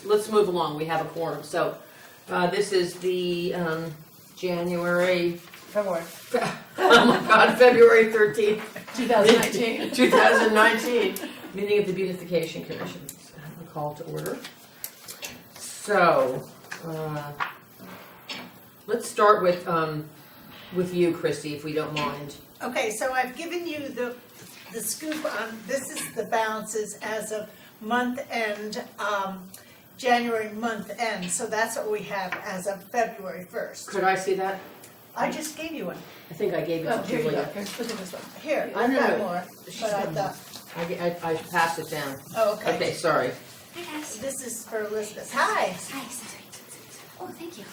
let's move along. We have a quorum. So this is the February 13th, 2019. 2019 meeting of the Beautification Commission. A call to order. So let's start with you, Christy, if we don't mind. Okay, so I've given you the scoop on, this is the balances as of month end, January month end, so that's what we have as of February 1st. Could I see that? I just gave you one. I think I gave it Oh, to here you Julia. go, here's, look at this one. Here, I I've know. got more, but I thought, I passed it down. oh, okay. Okay, sorry. Hi guys. This is for Elizabeth. Hi. Hi. Oh, thank you.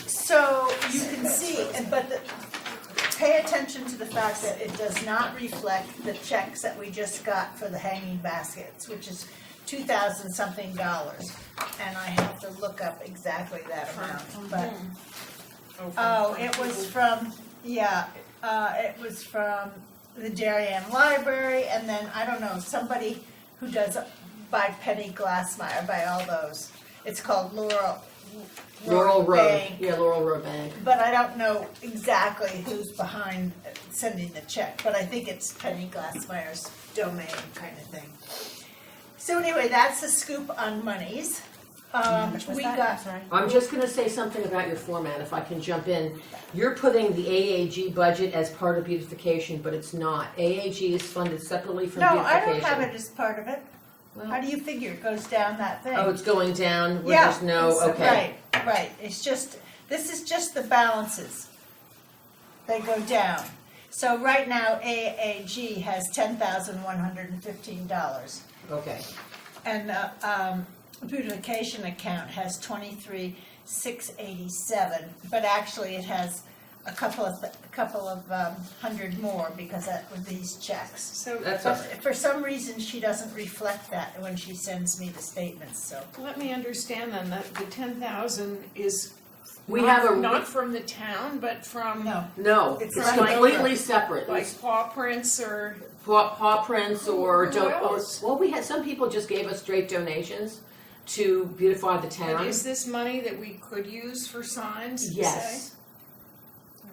So you can see, pay attention to the fact that it does not reflect the checks that we just got for the hanging baskets, which is $2,000 something, and I have to look up exactly that amount, but. Oh, it was from, it was from the Darien Library, and then, I don't know, somebody who does, by Penny Glassmeyer, by all those. It's called Laurel Road. Bank. Yeah, Laurel Road Bank. But I don't know exactly who's behind sending the check, but I think it's Penny Glassmeyer's domain kind of thing. So anyway, that's the scoop on monies. We got, I'm just going to say something about your format, if I can jump in. You're putting the AAG budget as part of beautification, but it's not. AAG is funded separately from no, beautification. I don't have it as part of it. Well, How do you figure it goes down that thing? oh, it's going down where Yeah, there's no, it's- okay. Right, it's just, this is just the balances. They go down. So right now, AAG has $10,115. Okay. And the beautification account has $23,687, but actually it has a couple of hundred more because of these checks. So That's all But right. for some reason, she doesn't reflect that when she sends me the statements, so. let me understand then that the 10,000 is We not, have a, not from the town, but from no, It's it's right. completely separate. like It's paw prints or paw prints or, Who else? well, we had, some people just gave us straight donations to beautify the and town. is this money that we could use for signs? Yes. Say?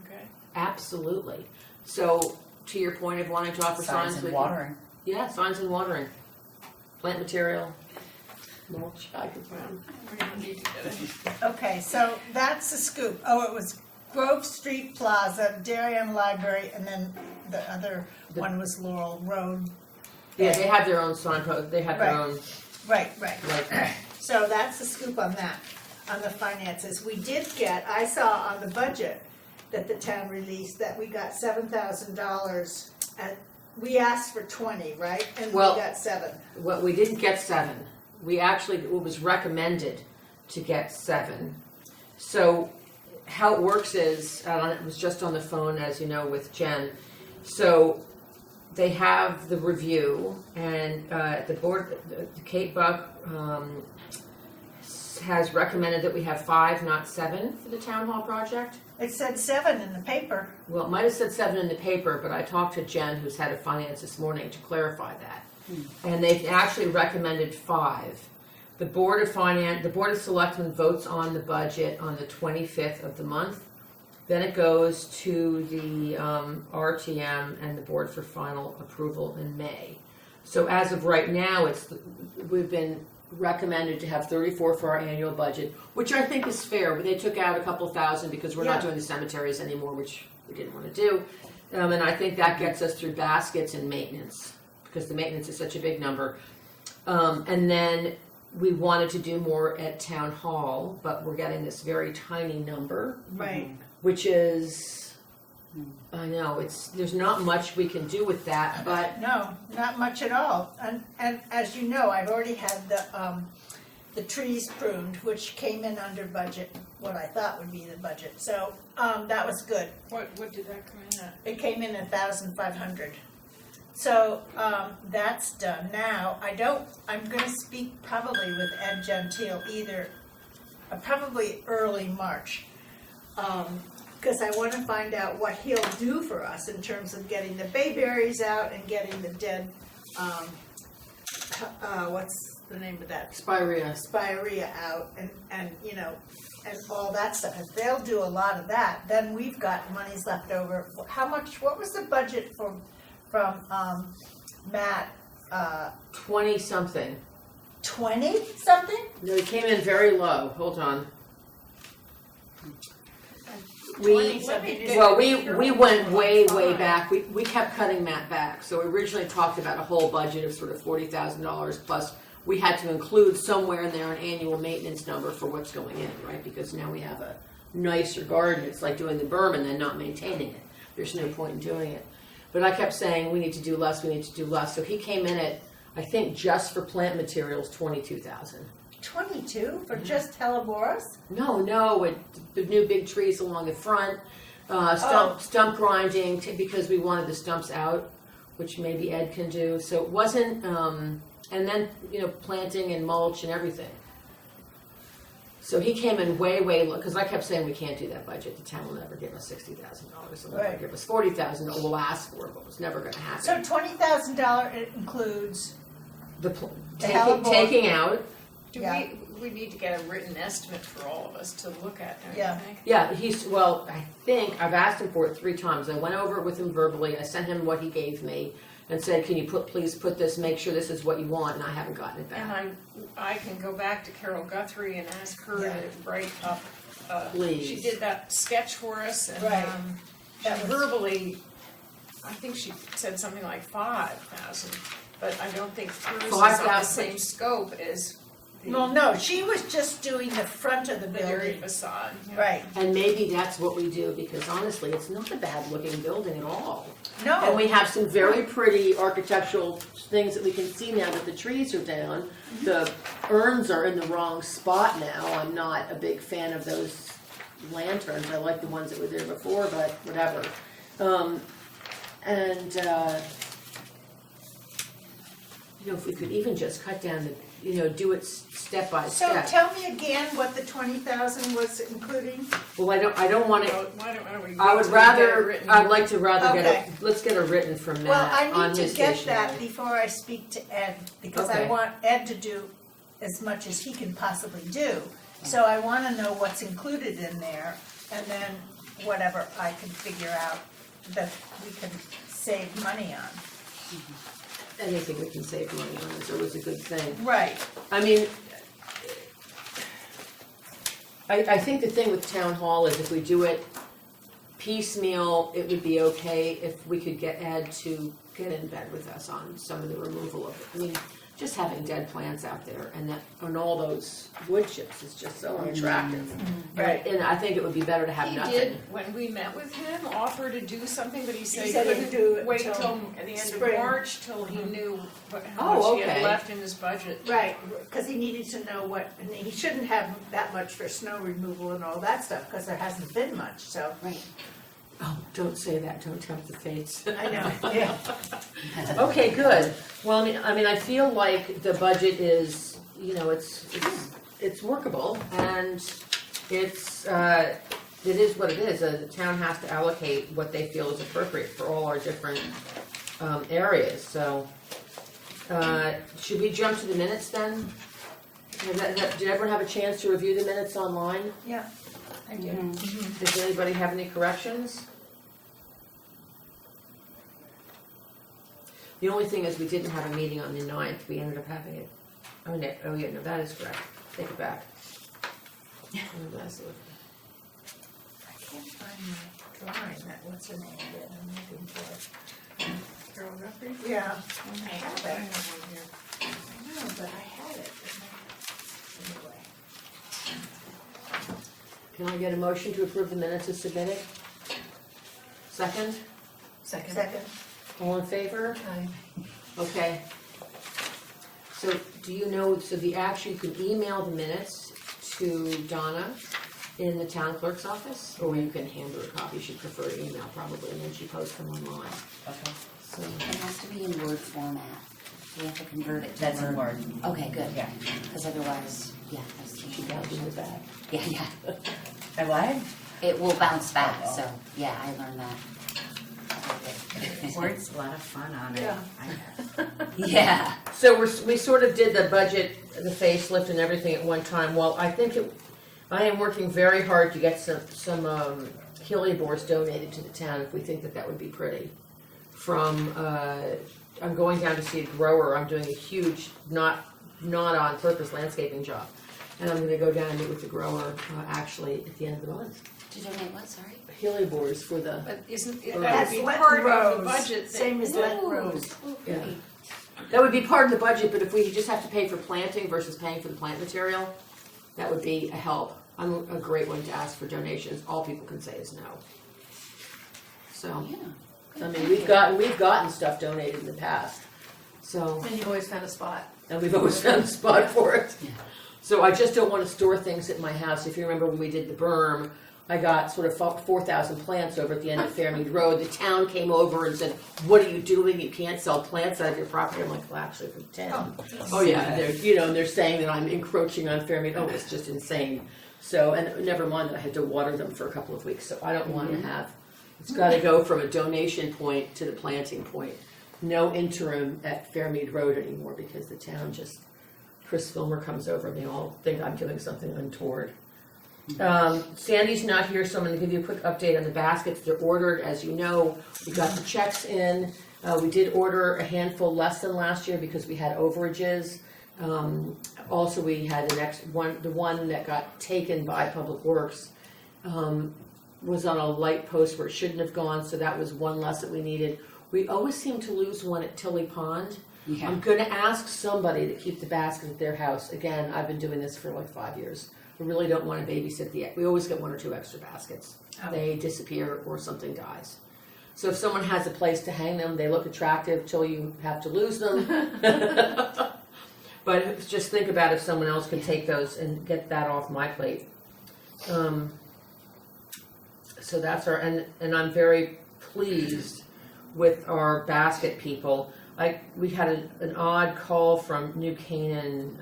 Okay. Absolutely. So, to your point of wanting to offer signs, and we watering. yeah, signs and watering, plant material, mulch. I could find. We don't need to get it. Okay, so that's the scoop. Oh, it was Grove Street Plaza, Darien Library, and then the other one was Laurel Road. Yeah, they have their own signpost. They have their Right. own Right. like. So that's the scoop on that, on the finances. We did get, I saw on the budget that the town released that we got $7,000 we asked for 20, right? And we Well- got 7. Well, we didn't get 7. We actually, it was recommended to get 7. So how it works is, it was just on the phone, as you know, with Jen. So they have the review, and the board, Kate Buck has recommended that we have 5, not 7, for the town hall project. It said 7 in the paper. Well, it might have said 7 in the paper, but I talked to Jen, who's head of finance this morning, to clarify that. And they've actually recommended 5. The Board of Selectmen votes on the budget on the 25th of the month. Then it goes to the RTM and the board for final approval in May. So as of right now, we've been recommended to have 34 for our annual budget, which I think is fair. They took out a couple thousand because we're not Yeah. doing the cemeteries anymore, which we didn't want to do. And I think that gets us through baskets and maintenance, because the maintenance is such a big number. And then we wanted to do more at town hall, but we're getting this very tiny number, Right. which is, I know, there's not much we can do with that, but No, not much at all. And as you know, I've already had the trees pruned, which came in under budget, what I thought would be the budget. So that was good. What did that come in at? It came in 1,500. So that's done. Now I'm going to speak probably with Ed Gentile probably early March. Because I want to find out what he'll do for us in terms of getting the bayberries out and getting the dead, what's the name of that Spirea. Spirea out and you know, and all that stuff. If they'll do a lot of that, then we've got monies left over. How much, what was the budget from Matt, 20 something. 20 something? No, it came in very low. Hold on. 20 something. Well, we went way back. We kept cutting Matt back. So we originally talked about a whole budget of sort of $40,000 plus we had to include somewhere in there an annual maintenance number for what's going in, right? Because now we have a nicer garden. It's like doing the berm and then not maintaining it. There's no point in doing it. But I kept saying we need to do less, we need to do less. So he came in at, I think just for plant materials, 22,000. 22 for just Helleborus? No, with the new big trees along the front, stump grinding because we wanted the stumps out, which maybe Ed can do. So it wasn't, and then, you know, planting and mulch and everything. So he came in way low, because I kept saying we can't do that budget. The town will never give us $60,000. They'll never give us $40,000 that we'll ask for, but it's never going to happen. So $20,000 it includes Taking out. Do Yeah. we need to get a written estimate for all of us to look at, don't Yeah. you think? Yeah, well, I think I've asked him for it 3 times. I went over it with him verbally. I sent him what he gave me and said, can you please put this, make sure this is what you want, and I haven't gotten it back. And I can go back to Carol Guthrie and ask her Yeah. to write up, Please. she did that sketch for us and, Right. she That was- verbally, I think she said something like 5,000, but I don't think hers is on the 5,000. same scope as Well, no, she was just doing the front of the the dirty building. facade. Yeah. Right. And maybe that's what we do, because honestly, it's not a bad looking building at all. No. And we have some very pretty architectural things that we can see now that the trees are down. The urns are in the wrong spot now. I'm not a big fan of those lanterns. I like the ones that were there before, but whatever. You know, if we could even just cut down the, you know, do it step by So step. tell me again what the 20,000 was including? Well, I don't want Well, to, why don't we? I wait would till we get it rather, written? I'd like to rather get Okay. let's get a written from Well, Matt I on need his to get stationery. that before I speak to Ed, because I Okay. want Ed to do as much as he can possibly do. So I wanna know what's included in there, and then whatever I can figure out that we can save money on. Anything we can save money on is always a good thing. Right. I mean, I think the thing with town hall is if we do it piecemeal, it would be okay if we could get Ed to get in bed with us on some of the removal of it. I mean, just having dead plants out there and all those wood chips is just so unattractive. Right. And I think it would be better to have He nothing. did, when we met with him, offer to do something, but he said he said he'd do couldn't it wait till till the end of spring. March, till he knew Oh, how much he had okay. left in his budget. Right, because he needed to know what, and he shouldn't have that much for snow removal and all that stuff, because there hasn't been much, so. Right. Oh, don't say that, don't tempt the fates. I know, yeah. Okay, good. Well, I mean, I feel like the budget is, you know, it's workable, and it is what it is. The town has to allocate what they feel is appropriate for all our different areas, so. Should we jump to the minutes then? Did everyone have a chance to review the minutes online? Yeah, I do. Does anybody have any corrections? The only thing is we didn't have a meeting on the 9th, we ended up having it, oh yeah, no, that is correct, take it back. Oh, that's it. I can't find my drawing, that, what's her name did, I'm looking for it. Carol Guthrie? Yeah, I have have it. one here. I know, but I had it. Anyway. Can I get a motion to approve the minutes as submitted? Second? Second. All in favor? Aye. Okay. So do you know, so you can email the minutes to Donna in the town clerk's office, or you can hand her a copy, she'd prefer email probably, and then she posts them online. Okay. So, It has to be in Word format. So you have to convert it to That's in Word. Word. Okay, good. Yeah. Because otherwise, yeah, that's she got to do that. yeah. I lied? It will bounce back, so, yeah, I learned that. Words, a lot of fun on it. Yeah. Yeah. So we sort of did the budget, the facelift and everything at one time. Well, I am working very hard to get some heliobores donated to the town if we think that would be pretty. I'm going down to see a grower. I'm doing a huge, not on purpose landscaping job. And I'm gonna go down and meet with the grower, actually at the end of the month. To donate what, sorry? Heliobores for the, But isn't, That's that would be let part of rose. the budget. Same as let rose. yeah. That would be part of the budget, but if we just have to pay for planting versus paying for the plant material, that would be a help. I'm a great one to ask for donations. All people can say is no. So, Yeah. I mean, we've gotten stuff donated in the past. So, And you've always found a spot. and we've always found a spot for it. Yeah. So I just don't want to store things at my house. If you remember when we did the berm, I got sort of 4,000 plants over at the end of Fairmead Road. The town came over and said, "What are you doing? You can't sell plants out of your property." I'm like, "Well, actually, for the town." Oh yeah, they're saying that I'm encroaching on Fairmead. Oh, it's just insane. So, and never mind that I had to water them for a couple of weeks. So I don't want to have. It's got to go from a donation point to the planting point. No interim at Fairmead Road anymore because the town just. Chris Filmer comes over and they all think I'm doing something untoward. Sandy's not here, so I'm going to give you a quick update on the baskets. They're ordered, as you know. We got the checks in. We did order a handful less than last year because we had overages. Also, we had the one that got taken by Public Works was on a light post where it shouldn't have gone, so that was one less that we needed. We always seem to lose one at Tilly Pond. Yeah. I'm gonna ask somebody to keep the basket at their house. Again, I've been doing this for like 5 years. We really don't want to babysit we always get 1 or 2 extra baskets. Oh. They disappear or something dies. So if someone has a place to hang them, they look attractive till you have to lose them. But just think about if someone else can take those and get that off my plate. So that's and I'm very pleased with our basket people. We had an odd call from New Canaan,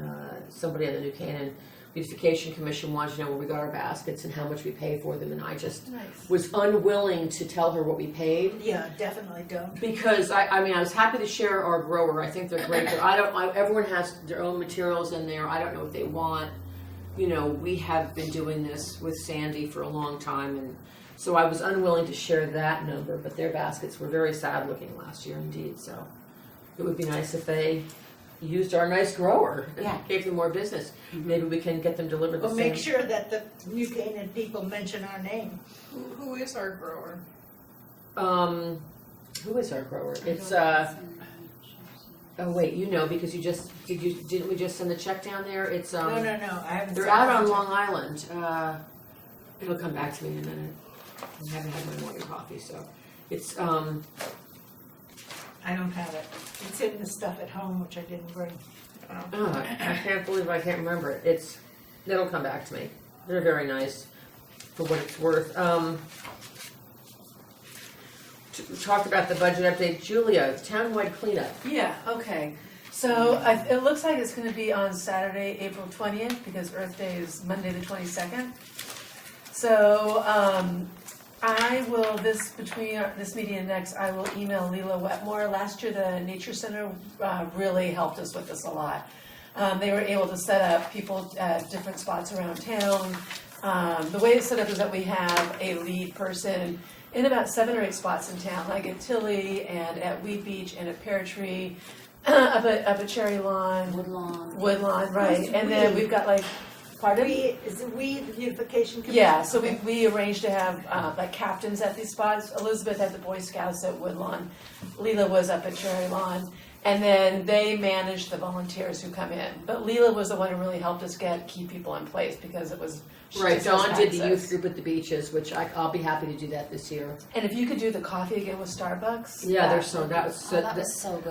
somebody on the New Canaan Beautification Commission wanted to know where we got our baskets and how much we pay for them, and I just was unwilling to tell her what we paid. Yeah, definitely don't. Because I was happy to share our grower. I think they're great. But everyone has their own materials in there. I don't know what they want. You know, we have been doing this with Sandy for a long time, and so I was unwilling to share that number. But their baskets were very sad looking last year, indeed. So. It would be nice if they used our nice grower and gave them more business. Mm-hmm. Maybe we can get them delivered the Well, same. make sure that the New Canaan people mention our name. Who is our grower? Who is our grower? It's oh wait, you know, because didn't we just send the check down there? It's No, I haven't. they're sent out it. on Long Island. It'll come back to me in a minute. I haven't had my morning coffee, so it's I don't have it. It's in the stuff at home, which I didn't bring. I can't believe I can't remember it. It'll come back to me. They're very nice for what it's worth. We talked about the budget update. Julia, townwide cleanup. Yeah, okay. So it looks like it's going to be on Saturday, April 20th, because Earth Day is Monday the 22nd. So I will, between this meeting and next, I will email Leela Wetmore. Last year, the Nature Center really helped us with this a lot. They were able to set up people at different spots around town. The way it's set up is that we have a lead person in about 7 or 8 spots in town, like at Tilly and at Weed Beach and at Pear Tree, up at Cherry Lawn. Woodlawn, right. And then we've got like, pardon? Is it we, the Beautification Committee? Yeah, so we arranged to have like captains at these spots. Elizabeth had the Boy Scouts at Woodlawn. Leela was up at Cherry Lawn. And then they managed the volunteers who come in. But Leela was the one who really helped us keep people in place because it was... Right, Dawn did the youth group at the beaches, which I'll be happy to do that this year. And if you could do the coffee again with Starbucks. Yeah, that was so good.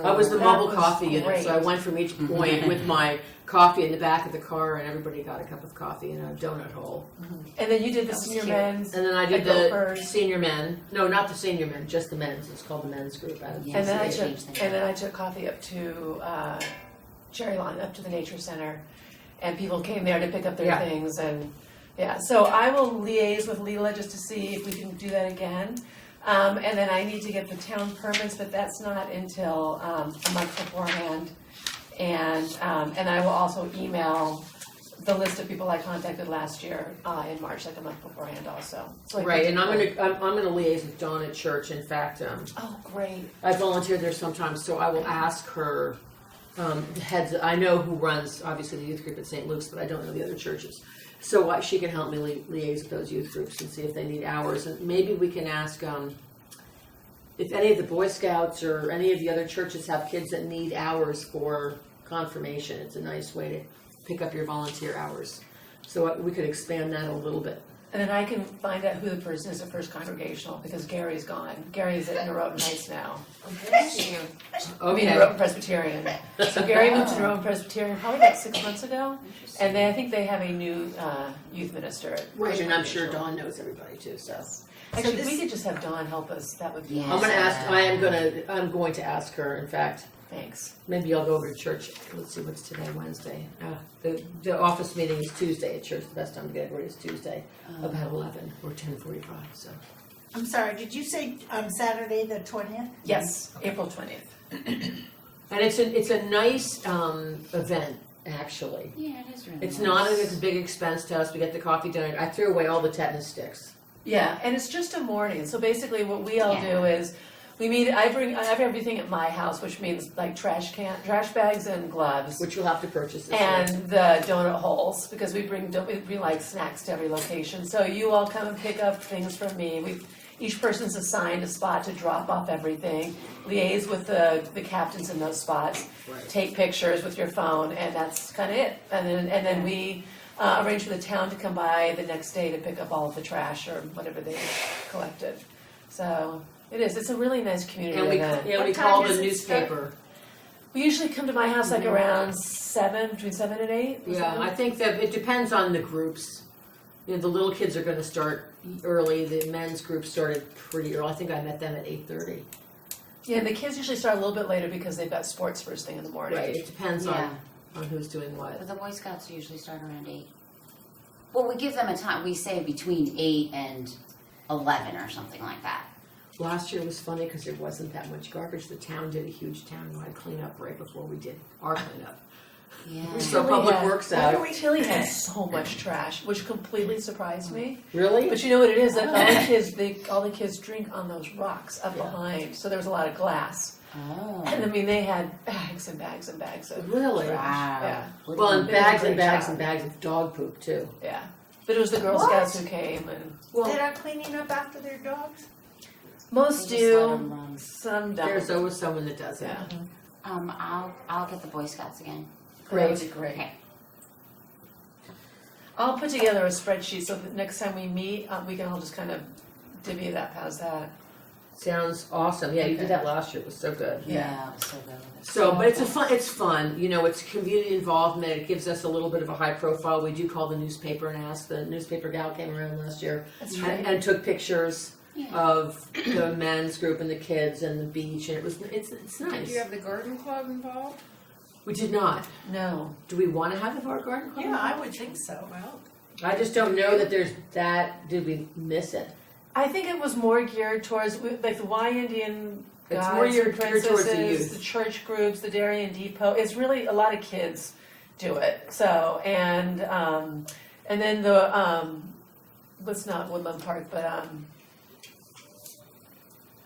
I was the That mobile was coffee unit, great. so I went from each point with my coffee in the back of the car, and everybody got a cup of coffee and a donut hole. And then you did the That was senior cute. men's. And then I did at the Gophers. senior men. No, not the senior men, just the men's. It's called the men's group. Yeah. And then So they changed that. I took coffee up to Cherry Lawn, up to the Nature Center, and people came there to pick up their Yeah. things. And yeah, so I will liaise with Leela just to see if we can do that again. And then I need to get the town permits, but that's not until, a month beforehand. And I will also email the list of people I contacted last year, in March, like a month beforehand also. So I can- Right, and I'm gonna liaise with Dawn at church. In fact, Oh, great. I volunteer there sometimes, so I will ask her, heads, I know who runs, obviously, the youth group at St. Luke's, but I don't know the other churches. So she can help me liaise with those youth groups and see if they need hours, and maybe we can ask, if any of the Boy Scouts or any of the other churches have kids that need hours for confirmation. It's a nice way to pick up your volunteer hours. So we could expand that a little bit. And then I can find out who the person is at First Congregational, because Gary's gone. Gary's at Norotan Heights now. I mean, Norotan Presbyterian. So Gary moved to Norotan Presbyterian probably about 6 months ago, and I think they have a new youth minister. Right, and I'm sure Dawn knows everybody too, so. Actually, if we could just have Dawn help us, that would be Yeah. I'm gonna ask, I'm going to ask her, in fact, thanks. maybe I'll go over to church, let's see, what's today, Wednesday? The office meeting is Tuesday at church, the best time to get everybody is Tuesday, about 11 or 10:45, so. I'm sorry, did you say Saturday the 20th? Yes, April 20th. And it's a nice, event, actually. Yeah, it is really It's nice. not a big expense to us, we get the coffee dinner, I threw away all the tetanus sticks. Yeah, and it's just a morning. So basically what we all Yeah. do is, I have everything at my house, which means like trash bags and gloves. Which you'll have to purchase this And year. the donut holes, because we bring like snacks to every location. So you all come and pick up things from me. Each person's assigned a spot to drop off everything, liaise with the captains in those spots, Right. take pictures with your phone, and that's kind of it. And then we arrange for the town to come by the next day to pick up all of the trash or whatever they collected. So it's a really nice community And we event. we What call time the does it start? newspaper. We usually come to my house like around 7, between 7 and 8. or Yeah, something. I think that it depends on the groups. You know, the little kids are gonna start early, the men's group started pretty early, I think I met them at 8:30. Yeah, and the kids usually start a little bit later because they've got sports first thing in the morning. Right, it depends Yeah. on who's doing what. But the Boy Scouts usually start around 8. Well, we give them a time, we say between 8 and 11 or something like that. Last year was funny because there wasn't that much garbage. The town did a huge townwide cleanup right before we did our cleanup. Yeah. So Public Works out. Tilly had so much trash, which completely surprised me. Really? But you know what it is? That all the kids drink on those rocks up behind. So there was a lot of glass. Oh. And I mean, they had bags and bags and bags of Really? trash. Wow. Yeah, Well, and They did a bags and great bags job. and bags of dog poop too. yeah. But it was the Girl What? Scouts who came, and They're not cleaning up after their dogs? most They just let do, 'em run. some don't. There's always someone that does it. Yeah. I'll get the Boy Scouts again. That would be great. Okay. I'll put together a spreadsheet so that next time we meet, we can all just kind of divvy it up. How's that? Sounds awesome. Yeah, you did that last year. It was so good. Yeah, it was so good. So, but it's fun. You know, it's community involvement. It gives us a little bit of a high profile. We do call the newspaper and ask. The newspaper gal came around last year That's right. and took pictures Yeah. of the men's group and the kids and the beach, and it's Did nice. you have the garden club involved? We did not. No. Do we want to have a art garden club? Yeah, I would think so. Well, I just don't know that there's that. Did we miss it? I think it was more geared towards like the Y Indian It's guides more and geared towards the princesses, youth. the church groups, the Darien Depot. It's really a lot of kids do it. So and then the what's not Woodland Park, but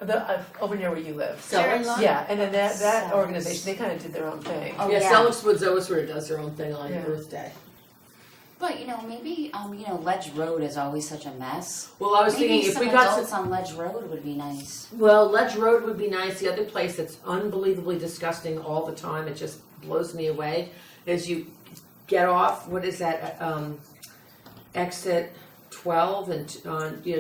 the over near where you live. Cherry Lawn? Yeah, and then that Selleck's. organization, they kind of did their own thing. Oh, Yeah, yeah. Selleck's Woods always sort of does their own thing on Yeah. Earth Day. But maybe Ledge Road is always such a mess. Well, I was Maybe thinking if some we got adults on Ledge Road would be nice. well, Ledge Road would be nice. The other place that's unbelievably disgusting all the time, it just blows me away, is you get off, what is that, exit 12 and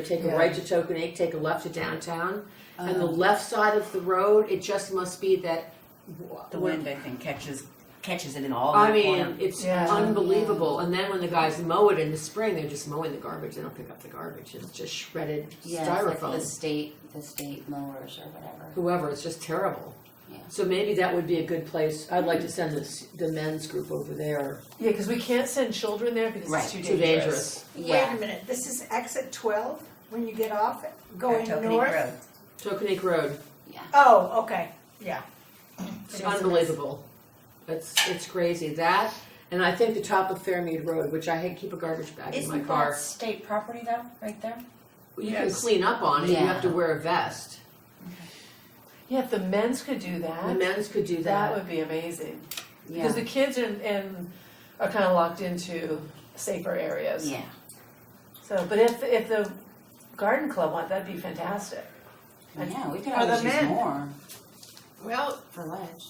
take a Yeah. right to Tokenique, take a left to downtown. And the Oh. left side of the road, it just must be that. The wind, I think, catches it in all I that corner. mean, it's Yeah. unbelievable. And then when the guys mow it in the spring, they're just mowing the garbage. They don't pick up the garbage. It's just shredded Yeah, styrofoam. it's like the state mowers or whatever. Whoever, it's just terrible. Yeah. So maybe that would be a good place. I'd like to send the men's group over there. Yeah, because we can't send children there because Right. it's Too dangerous. Yeah. Wait a minute, this is exit 12? when you get off, going Tokenique north? Road. Tokenique Road. Yeah. Oh, okay, yeah. It's unbelievable. It's crazy. That, and I think the top of Fairmead Road, which I keep a garbage bag in my Isn't car. that state property though, right there? You can Yes. clean up on it. You Yeah. have to wear a vest. Yeah, if the men's could do that. The men's could do That that. would be amazing. Yeah. Because the kids are kind of locked into safer areas. Yeah. So, but if the garden club want, that'd be fantastic. Yeah, we could Or the always use men. more Well, for ledge.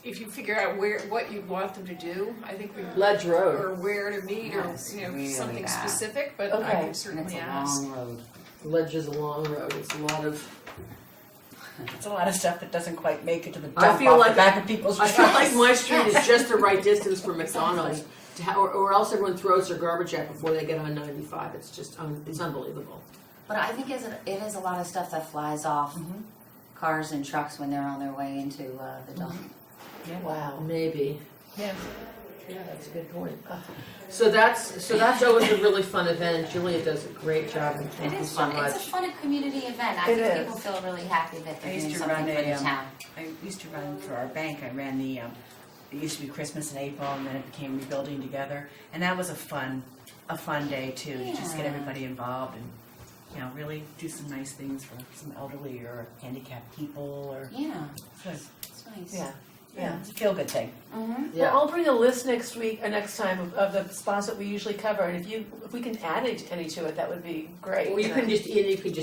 if you figure out what you want them to do, I think we, Ledge Road. or where to meet, or, That's you know, really something bad. specific, but Okay. I can And it's certainly a ask. long road. Ledge is a long road. It's a lot of. It's a lot of stuff that doesn't quite make it to the I dump feel off like- the back of people's I trucks. feel like my street is just the right distance from McDonald's, or else everyone throws their garbage out before they get on 95. It's just it's unbelievable. But I think it is a lot of stuff that flies off cars and trucks when they're on their way into the dump. Wow. Maybe. Yeah. Yeah, that's a good point. So that's always a really fun event, and Julia does a great job. And thank It you is so fun. much. It's a fun community event. I It think is. people feel really happy that I they're used doing to something run for a, the town. I used to run for our bank. I ran the, it used to be Christmas in April, and then it became Rebuilding Together, and that was a fun day too. To just get Yeah. everybody involved and, you know, really do some nice things for some elderly or handicapped people, or Yeah, good. it's nice. Yeah. Yeah, it's a feel good thing. Mm-hmm. Yeah. Well, I'll bring a list next week, next time of the spots that we usually cover, and if we can add any to it, that would be great. Well, you can just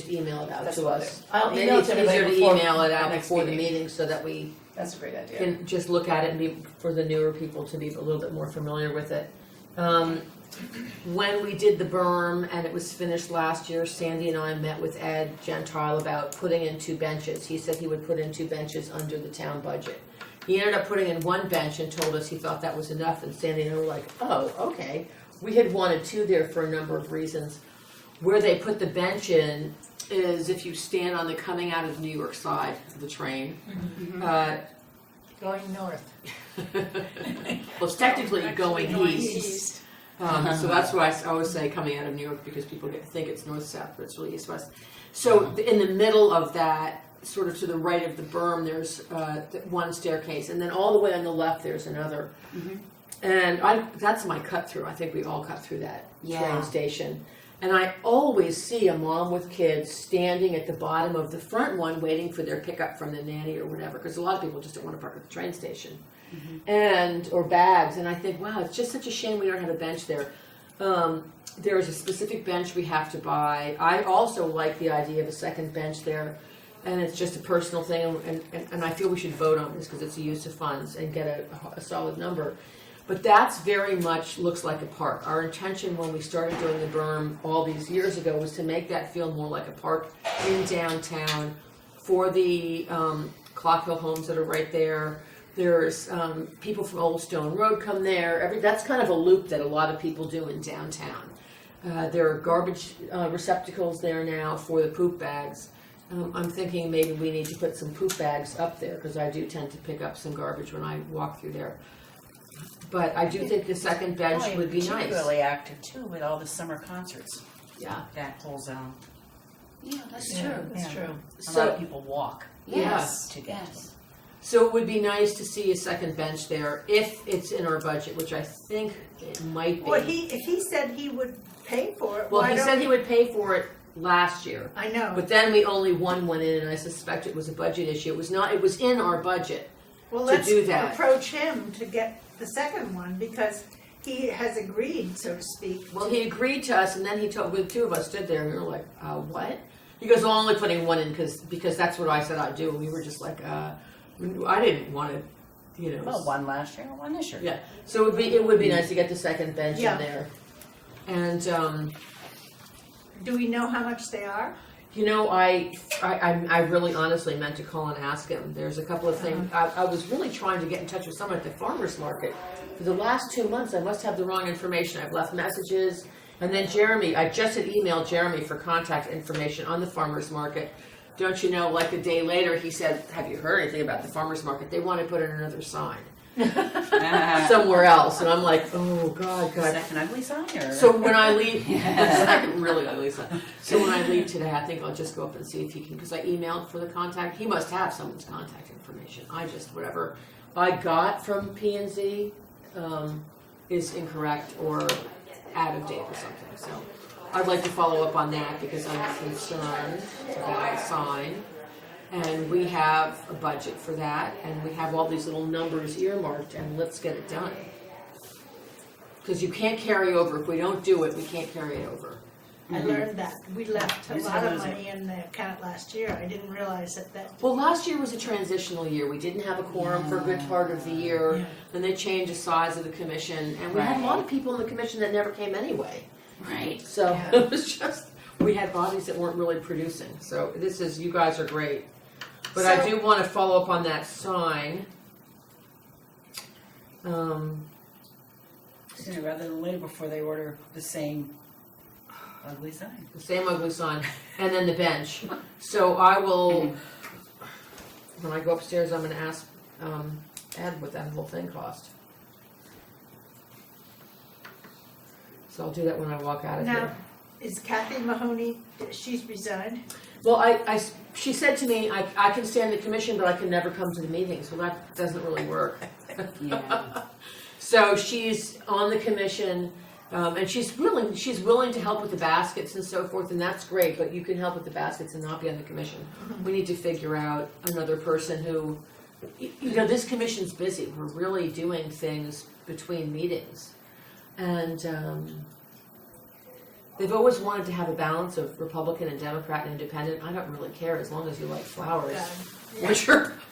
email it out That's to what I'll us. do. I'll Maybe email it's it to easier everybody to before email it out our next before the meeting. meeting so that we That's a great idea. can just look at it and be, for the newer people to be a little bit more familiar with it. When we did the berm and it was finished last year, Sandy and I met with Ed Gentile about putting in 2 benches. He said he would put in 2 benches under the town budget. He ended up putting in 1 bench and told us he thought that was enough, and Sandy and I were like, oh, okay. We had wanted 2 there for a number of reasons. Where they put the bench in is if you stand on the coming out of New York side of the train. Going north. Well, it's technically Actually going east. So that's why I always say coming out of New York, because people think it's north-south, but it's really east-west. So in the middle of that, sort of to the right of the berm, there's one staircase, and then all the way on the left, there's another. And that's my cut through. I think we all cut through that train Yeah. station. And I always see a mom with kids standing at the bottom of the front one waiting for their pickup from the nanny or whatever, because a lot of people just don't want to park at the train station. Or bags, and I think, wow, it's just such a shame we don't have a bench there. There is a specific bench we have to buy. I also like the idea of a second bench there, and it's just a personal thing, and I feel we should vote on this because it's a use of funds and get a solid number. But that's very much looks like a park. Our intention when we started doing the berm all these years ago was to make that feel more like a park in downtown for the Clock Hill homes that are right there. There's people from Old Stone Road come there. That's kind of a loop that a lot of people do in downtown. There are garbage receptacles there now for the poop bags. I'm thinking maybe we need to put some poop bags up there because I do tend to pick up some garbage when I walk through there. But I do think the second bench Probably would be nice. particularly active too with all the summer concerts. Yeah. That whole zone. Yeah, that's Yeah, true. that's Yeah. true. A lot of people walk. Yes, To get yes. So it would be nice to see a second bench there if it's in our budget, which I think it might be. Well, if he said he would pay for it, Well, why he don't said he would pay for it last year. I know. But then we only won one in, and I suspect it was a budget issue. It was not. It was in our budget. Well, to let's do that. approach him to get the second one because he has agreed, so to speak. Well, he agreed to us, and then he told. The 2 of us stood there, and we were like, "What?" He goes, "Well, I'm only putting 1 in because that's what I said I'd do." And we were just like, "I didn't want to, you know." well, one last year, one this year. Yeah. So it would be nice to get the second bench Yeah. in there, and. Do we know how much they are? You know, I really honestly meant to call and ask him. There's a couple of things. I was really trying to get in touch with someone at the farmer's market. For the last 2 months, I must have the wrong information. I've left messages. And then Jeremy, I just had emailed Jeremy for contact information on the farmer's market. Don't you know, like a day later, he said, have you heard anything about the farmer's market? They want to put in another sign. somewhere else, and I'm like, oh God, God. Second ugly sign or? So when I leave, second really ugly son. So when I leave today, I think I'll just go up and see if he can, because I emailed for the contact. He must have someone's contact information. I just, whatever I got from P&Z is incorrect or out of date or something. So I'd like to follow up on that because I'm concerned about a sign. And we have a budget for that, and we have all these little numbers earmarked, and let's get it done. Because you can't carry over, if we don't do it, we can't carry it over. I learned that. We left a Who's lot of losing? money in the account last year. I didn't realize that. Well, last year was a transitional year, we didn't have a quorum for a good part of the year, Yeah. then they changed the size of the commission, and we had a lot of people in the commission that never came anyway. Right. So Yeah. it was just, we had bodies that weren't really producing, so this is, you guys are great. But I So- do want to follow up on that sign. Sooner rather than later before they order the same ugly sign. The same ugly sign, and then the bench. So I will, when I go upstairs, I'm gonna ask Ed what that whole thing cost. So I'll do that when I walk out of Now, here. is Kathy Mahoney, she's resigned? Well, she said to me, I can stay on the commission, but I can never come to the meetings. Well, that doesn't really work. Yeah. So she's on the commission, and she's willing to help with the baskets and so forth, and that's great, but you can help with the baskets and not be on the commission. We need to figure out another person who, you know, this commission's busy. We're really doing things between meetings. And they've always wanted to have a balance of Republican and Democrat and Independent. I don't really care as long as you like flowers.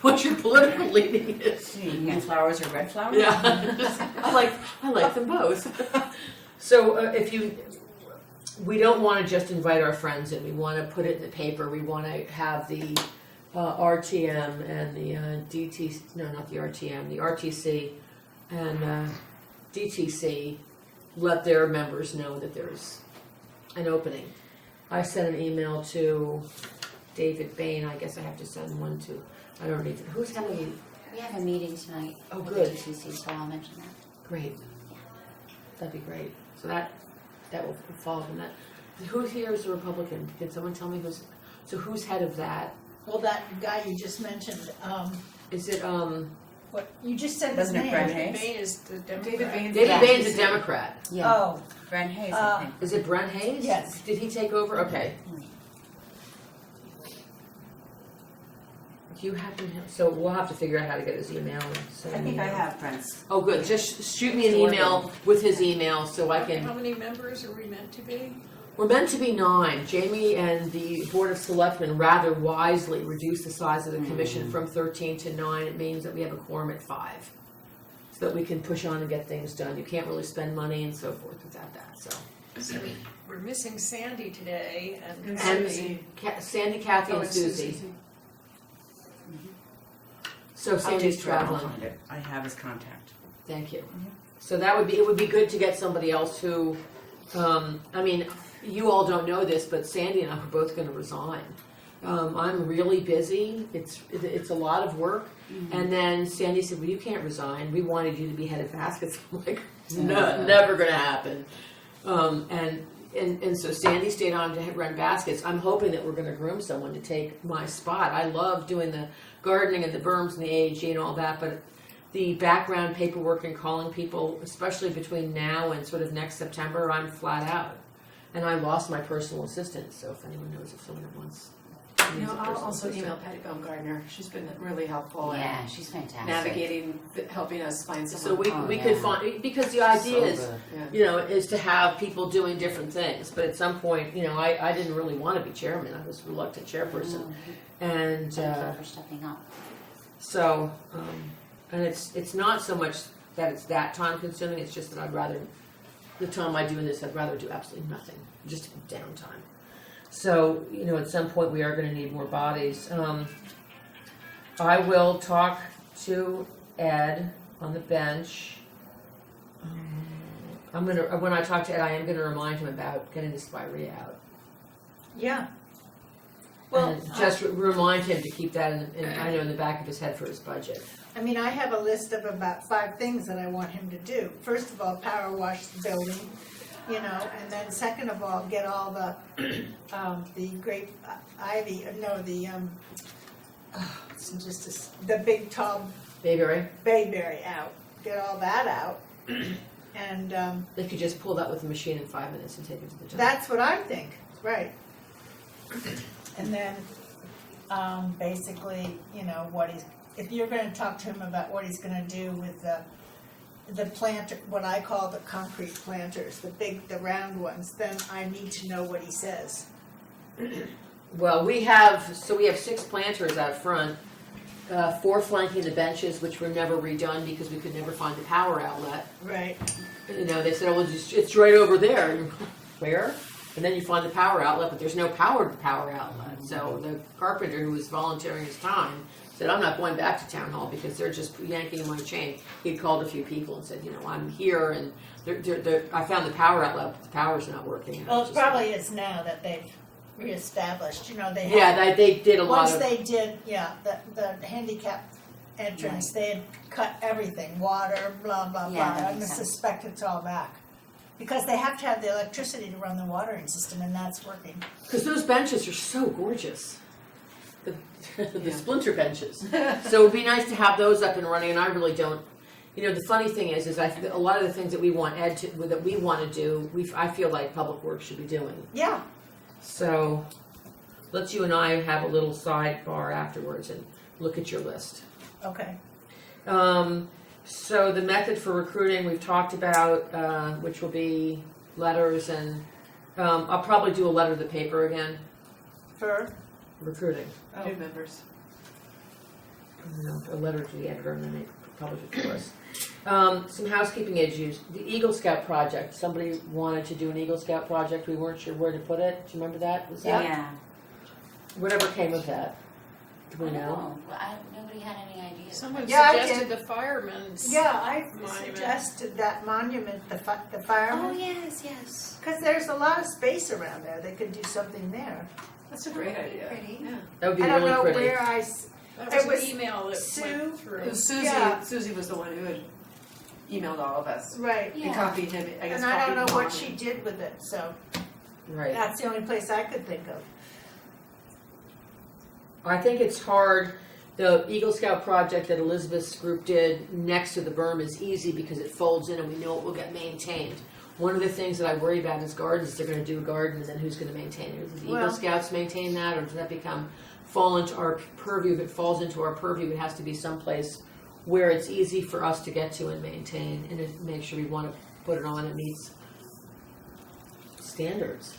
What your political leaning is. Green flowers or red flowers? Yeah, I like them both. So we don't want to just invite our friends in. We want to put it in the paper. We want to have the RTM and the DTC. No, not the RTM. The RTC and DTC let their members know that there's an opening. I sent an email to David Bain. I guess I have to send one to. I don't need. Who's having a We have a meeting tonight Oh, with good. the TCC, so I'll mention that. Great. That'd be great. So that will follow from that. Who here is a Republican? Can someone tell me who's head of that? Well, that guy you just mentioned, Is it what, you just said his Wasn't it name. Brent David Hayes? Bain is the Democrat. David Bain. David Yeah. Bain's a Democrat. Yeah. Oh, Brent Hayes, Uh, I think. Is it Brent Hayes? Yes. Did he take over? Okay. Do you happen to, so we'll have to figure out how to get his email and send I an think I email. have Brent's. Oh, good. Just shoot me an email with his email so I can. How many members are we meant to be? We're meant to be 9. Jamie and the Board of Selectmen rather wisely reduced the size of the commission from 13 to 9. It means that we have a quorum at 5. So that we can push on and get things done. You can't really spend money and so forth without that, so. So we're missing Sandy today and. And Susie. Sandy, Kathy, Oh, and it's Susie. So I'll Sandy's take care of it. I'll traveling. find it. I have his contact. Thank you. So it would be good to get somebody else who, I mean, you all don't know this, but Sandy and I are both gonna resign. I'm really busy, it's a lot of work, and then Sandy said, well, you can't resign, we wanted you to be head of baskets. I'm like, no, never gonna happen. And so Sandy stayed on to run baskets. I'm hoping that we're gonna groom someone to take my spot. I love doing the gardening and the berms and the AG and all that, but the background paperwork and calling people, especially between now and sort of next September, I'm flat out. And I lost my personal assistant, so if anyone knows if someone wants. You know, needs a I'll personal also assistant. email Patty Baumgardner. She's been really helpful Yeah, in she's fantastic. navigating, helping us find So someone. we Oh, could yeah. find, because the idea So is, good. Yeah. you know, is to have people doing different things. But at some point, you know, I didn't really want to be chairman. I was a reluctant chairperson. And Thank you for stepping up. so, and it's not so much that it's that time consuming, it's just that I'd rather, the time I do this, I'd rather do absolutely nothing, just downtime. So, you know, at some point we are gonna need more bodies. I will talk to Ed on the bench. When I talk to Ed, I am gonna remind him about getting the spirea out. yeah. Well, And just remind him to keep that in, I know, in the back of his head for his budget. I mean, I have a list of about 5 things that I want him to do. First of all, power wash the building, you know, and then second of all, get all the grape ivy, the big tall Bayberry, bayberry out, get all that out. And they could just pull that with a machine in 5 minutes and take it to the dump. that's what I think, right. And then, basically, you know, if you're gonna talk to him about what he's gonna do with the planter, what I call the concrete planters, the round ones, then I need to know what he says. Well, we have 6 planters out front, 4 flanking the benches, which were never redone because we could never find the power outlet. Right. You know, they said, oh, well, it's right over there. And where? And then you find the power outlet, but there's no power outlet. So the carpenter who was volunteering his time said, I'm not going back to town hall because they're just yanking my chain. He'd called a few people and said, you know, I'm here and I found the power outlet, but the power's not working. Well, it probably is now that they've reestablished, you know, they had. Yeah, they did a lot Once of. they did, the handicap entrance, they had cut everything, water, blah, blah, Yeah, blah. that I makes sense. suspect it's all back. Because they have to have the electricity to run the watering system, and that's working. Because those benches are so gorgeous. The Yeah. splinter benches. So it'd be nice to have those up and running, and I really don't. You know, the funny thing is a lot of the things that we want that we want to do, I feel like Public Works should be doing. Yeah, So let's you and I have a little sidebar afterwards and look at your list. okay. So the method for recruiting we've talked about, which will be letters, and I'll probably do a letter to the paper again. For, Recruiting. New members. A letter to the editor, and then they publish it for us. Some housekeeping issues. The Eagle Scout project. Somebody wanted to do an Eagle Scout project. We weren't sure where to put it. Do you remember that? Was that Yeah. whatever came of that? Do we I don't know? know. Nobody had any idea. Someone Yeah, I suggested did. the firemen's. yeah, I Monument. suggested that monument, the Oh, firemen, yes. because there's a lot of space around there, they could do something there. That's a great That'd be idea. pretty. Yeah. That would be I don't really know pretty. where That It was was an email that Sue. went through. It was Susie. Yeah. Susie was the one who had emailed all of us. right, And Yeah. copied him. I guess and I don't know copied what Mom. she did with it, so Right. that's the only place I could think of. I think it's hard. The Eagle Scout project that Elizabeth's group did next to the berm is easy because it folds in and we know it will get maintained. One of the things that I worry about is gardens. They're going to do a garden and then who's going to maintain it? Does the Well- Eagle Scouts maintain that, or does that fall into our purview? If it falls into our purview, it has to be someplace where it's easy for us to get to and maintain, and it make sure we want to put it on. It meets standards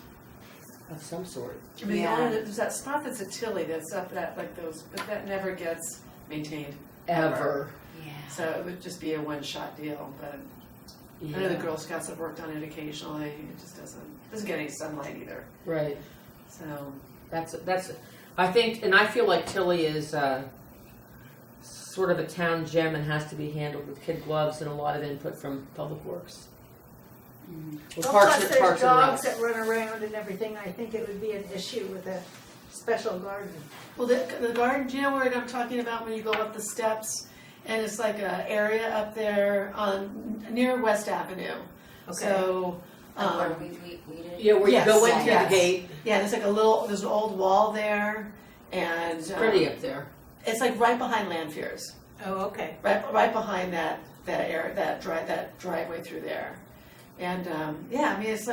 of some sort. I mean, Yeah. there's that spot that's a Tilly that's up that like those, but that never gets maintained. Ever. Yeah. So it would just be a one-shot deal. But I know the Girl Scouts have worked on it occasionally. It just doesn't get any sunlight either. Right. So That's I think, and I feel like Tilly is sort of a town gem and has to be handled with kid gloves and a lot of input from Public Works. Well, Well, plus there's Parks and dogs Recs. that run around and everything, I think it would be an issue with a special garden. well, the garden. Do you know where I'm talking about when you go up the steps? And it's like an area up there on near West Avenue. Okay. So. Where we did it? Yeah, where Yes, you go into yes. the gate. Yeah, there's like there's an old wall there, and It's pretty up there. it's like right behind Lanfear's, Oh, okay. right behind that area, that driveway through there, and yeah, I mean it's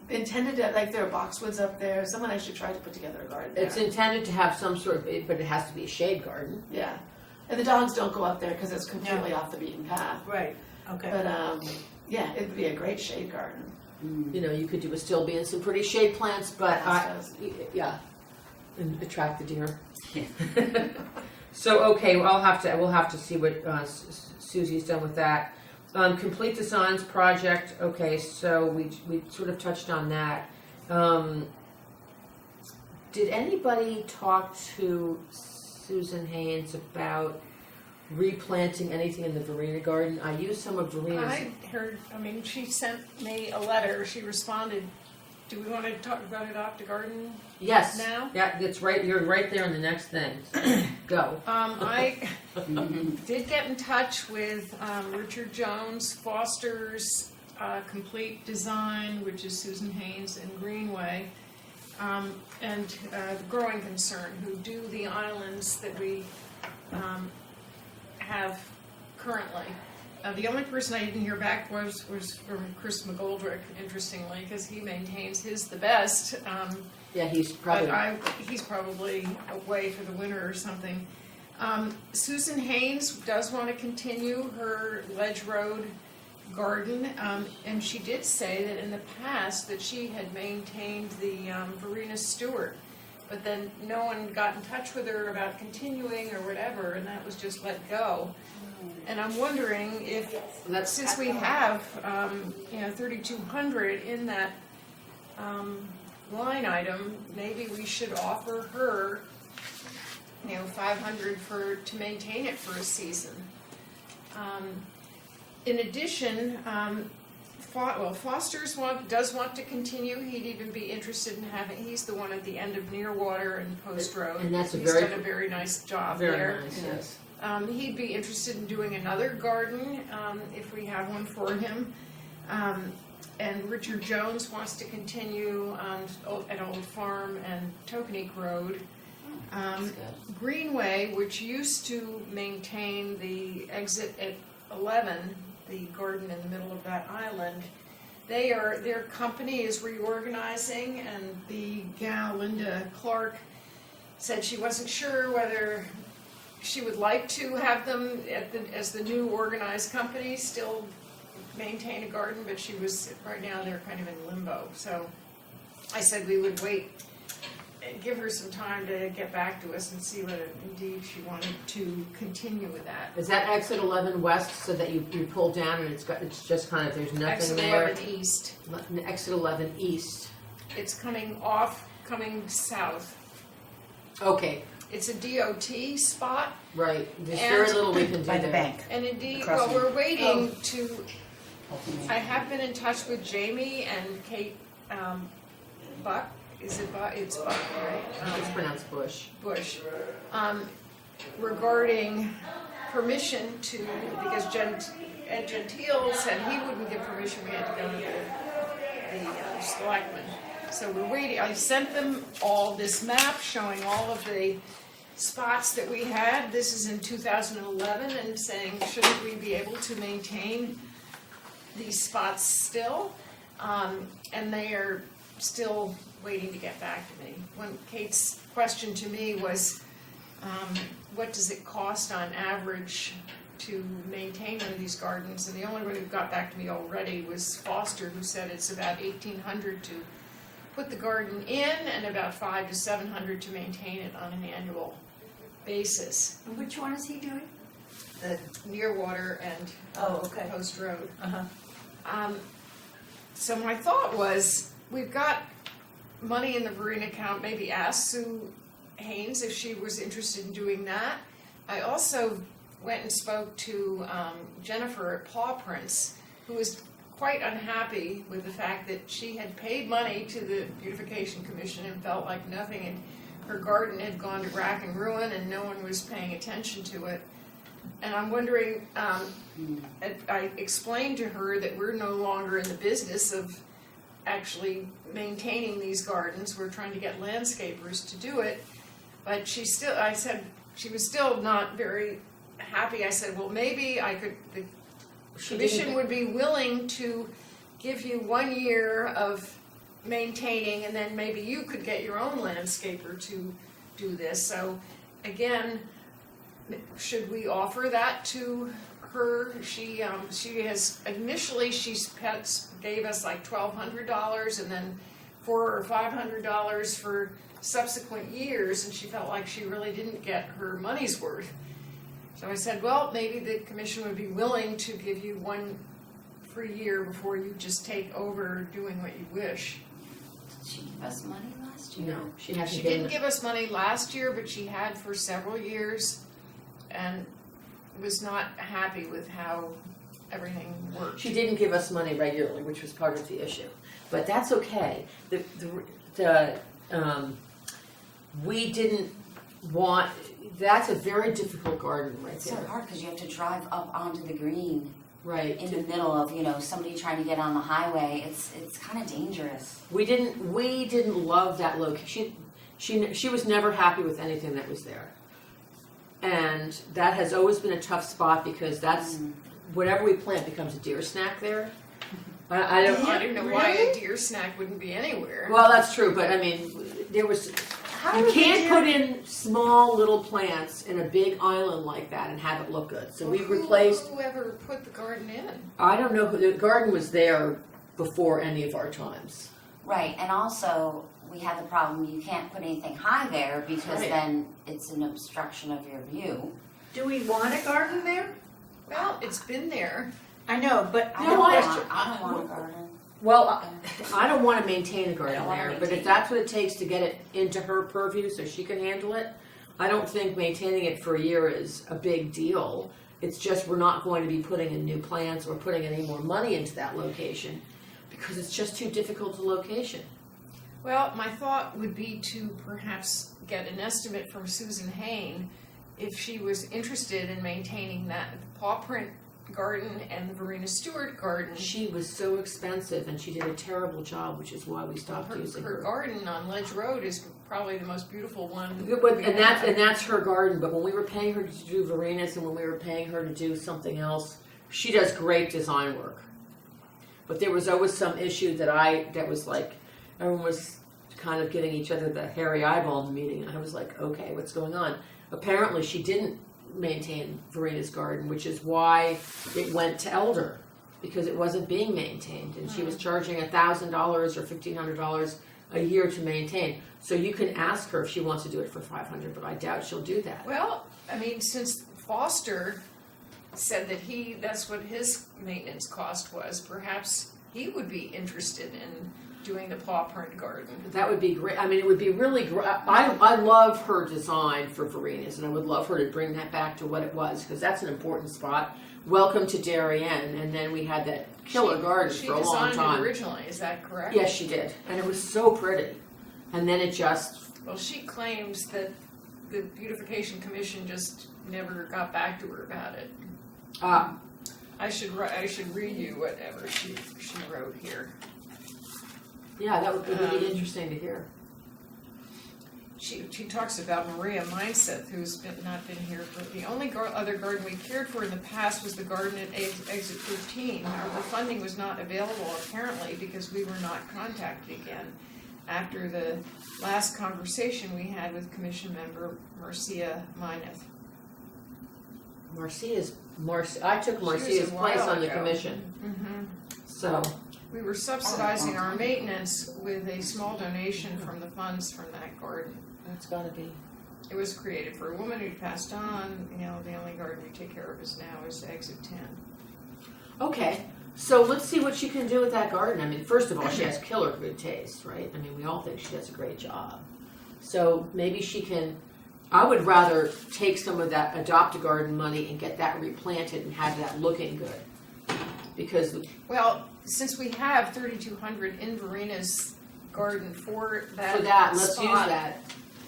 intended to, like, there are boxwoods up there. Someone actually tried to put together a garden there. It's intended to have some sort of, but it has to be a shade garden. Yeah, and the dogs don't go up there because it's completely off the beaten path. Right, okay. But yeah, it'd be a great shade garden. You know, you could do a still be and some pretty shade plants, but yeah, and attract the deer. So okay, we'll have to see what Susie's done with that. Complete the signs project. Okay, so we sort of touched on that. Did anybody talk to Susan Haynes about replanting anything in the Verena garden? I used some of Verena's. I heard, she sent me a letter, she responded do we wanna talk about Adopt a Garden Yes. now? Yeah, it's right, you're right there in the next thing. Go. I did get in touch with Richard Jones, Foster's Complete Design, which is Susan Haynes and Greenway, and the Growing Concern, who do the islands that we have currently. The only person I didn't hear back was from Chris McGoldrick, interestingly, because he maintains his the best. Yeah, he's probably. But he's probably away for the winter or something. Susan Haynes does want to continue her Ledge Road garden, and she did say that in the past that she had maintained the Verena Stewart, but then no one got in touch with her about continuing or whatever, and that was just let go. And I'm wondering if, since we have, 3,200 in that line item, maybe we should offer her, 500 to maintain it for a season. In addition, Foster's does want to continue. He'd even be interested in having. He's the one at the end of Nearwater and Post Road. And that's He's done a very nice job there. Very nice, yes. He'd be interested in doing another garden if we have one for him. And Richard Jones wants to continue at Old Farm and Tokenique Road. Greenway, which used to maintain the exit at 11, the garden in the middle of that island, their company is reorganizing, and the gal, Linda Clark, said she wasn't sure whether she would like to have them as the new organized company still maintain a garden, but right now they're kind of in limbo. So I said we would wait, give her some time to get back to us and see whether indeed she wanted to continue with that. Is that exit 11 west so that you pull down and it's just kind of, there's nothing Exit there? 11 east. Exit 11 east. It's coming south. Okay, It's a DOT spot, right. There's very little we can do By the there. bank. and indeed, Across well, we're waiting Oh. to, I have been in touch with Jamie and Kate Buck. Is it Buck? It's Buck, right? It's pronounced Bush. Bush, regarding permission to, because Ed Gentile said he wouldn't give permission, we had to go to the selectmen. So we're waiting, I sent them all this map showing all of the spots that we had. This is in 2011, and saying, shouldn't we be able to maintain these spots still? And they are still waiting to get back to me. When Kate's question to me was, what does it cost on average to maintain one of these gardens? And the only one who got back to me already was Foster, who said it's about $1,800 to put the garden in and about $500 to $700 to maintain it on an annual basis. Which one is he doing? The Nearwater and Oh, okay. Post Road. Uh-huh. So my thought was, we've got money in the Verena account, maybe ask Sue Haynes if she was interested in doing that. I also went and spoke to Jennifer at Paw Prints, who was quite unhappy with the fact that she had paid money to the Beautification Commission and felt like nothing, and her garden had gone to rack and ruin and no one was paying attention to it. And I'm wondering, I explained to her that we're no longer in the business of actually maintaining these gardens. We're trying to get landscapers to do it. But she was still not very happy. I said, well, maybe the commission would be willing to give you 1 year of maintaining, and then maybe you could get your own landscaper to do this. So again, should we offer that to her? She has initially gave us like $1,200 and then $400 or $500 for subsequent years, and she felt like she really didn't get her money's worth. So I said, well, maybe the commission would be willing to give you one free year before you just take over doing what you wish. Did she give us money last year? No, she hasn't She given didn't give us money last year, but she had for several years, and was not happy with how everything worked. She didn't give us money regularly, which was part of the issue, but that's okay. We didn't want, that's a very difficult garden right It's so there. hard because you have to drive up onto the green Right. in the middle of, somebody trying to get on the highway. It's kind of dangerous. We didn't love that location. She was never happy with anything that was there. And that has always been a tough spot because that's, whatever we plant becomes a deer snack there. I don't know why a deer snack wouldn't be anywhere. Well, that's true, but I mean, there was, you can't put in small little plants in a big island like that and have it look good. So we replaced, Whoever put the garden in. I don't know, the garden was there before any of our times. Right, and also we had the problem you can't put anything high there because Right. then it's an obstruction of your view. Do we want a garden there? Well, it's been there. I know, but I No, don't I- want a garden. Well, I don't want to maintain a garden don't wanna there, but maintain if that's what it takes to get it into her purview so she can handle it, I don't think maintaining it for a year is a big deal. It's just we're not going to be putting in new plants or putting any more money into that location because it's just too difficult a location. Well, my thought would be to perhaps get an estimate from Susan Hain if she was interested in maintaining that paw print garden and the Verena Stewart garden. She was so expensive and she did a terrible job, which is why we stopped using Her her. garden on Ledge Road is probably the most beautiful one. But, we and have. that's her garden. But when we were paying her to do Verenas and when we were paying her to do something else, she does great design work. But there was always some issue that was like everyone was kind of giving each other the hairy eyeball in the meeting, and I was like, okay, what's going on? Apparently, she didn't maintain Verena's garden, which is why it went to Elder because it wasn't being maintained, and she was charging $1,000 or $1,500 a year to maintain. So you can ask her if she wants to do it for $500, but I doubt she'll do that. Well, I mean, since Foster said that that's what his maintenance cost was, perhaps he would be interested in doing the paw print garden. That would be great. I mean, it would be really great. I love her design for Verenas, and I would love her to bring that back to what it was because that's an important spot. Welcome to Darien, and then we had that killer garden for a long She designed time. it originally, is that correct? Yes, she did, and it was so pretty. And then it just Well, she claims that the Beautification Commission just never got back to her about it. I should read you whatever she wrote here. yeah, that would be really interesting to hear. She talks about Maria Mindset, who's not been here for the only other garden we cared for in the past was the garden at exit 13. The funding was not available apparently because we were not contacted again after the last conversation we had with Commission member Marcia Mineth. I took Marcia's a place while on the ago. commission, so We were subsidizing our maintenance with a small donation from the funds from that garden. that's got to be. It was created for a woman who passed on. The only garden we take care of now is exit 10. Okay, so let's see what she can do with that garden. I mean, first of all, she has killer good taste, right? I mean, we all think she does a great job. So maybe she can, I would rather take some of that adopt-a-garden money and get that replanted and have that looking good. Because, Well, since we have 3,200 in Verena's garden for that let's use spot, that.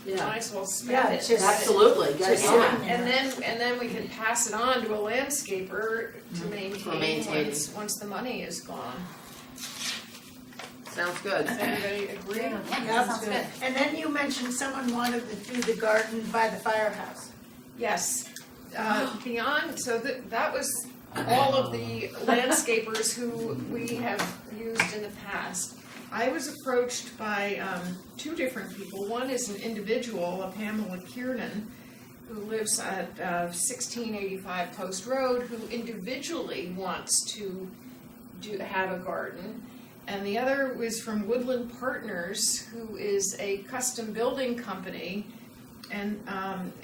Yeah, might as well spend Yeah, it. it's just- absolutely, get it Just going. sitting there. And then we can pass it on to a landscaper to maintain maintaining. once the money is gone. Sounds good. Does everybody agree? Yeah. Yeah, Yeah, that sounds good. And then you mentioned someone wanted to do the garden by the firehouse. Yes. Beyond, so that was all of the landscapers who we have used in the past. I was approached by two different people. One is an individual, a Pamela Kiernan, who lives at 1685 Post Road, who individually wants to have a garden. And the other was from Woodland Partners, who is a custom building company. And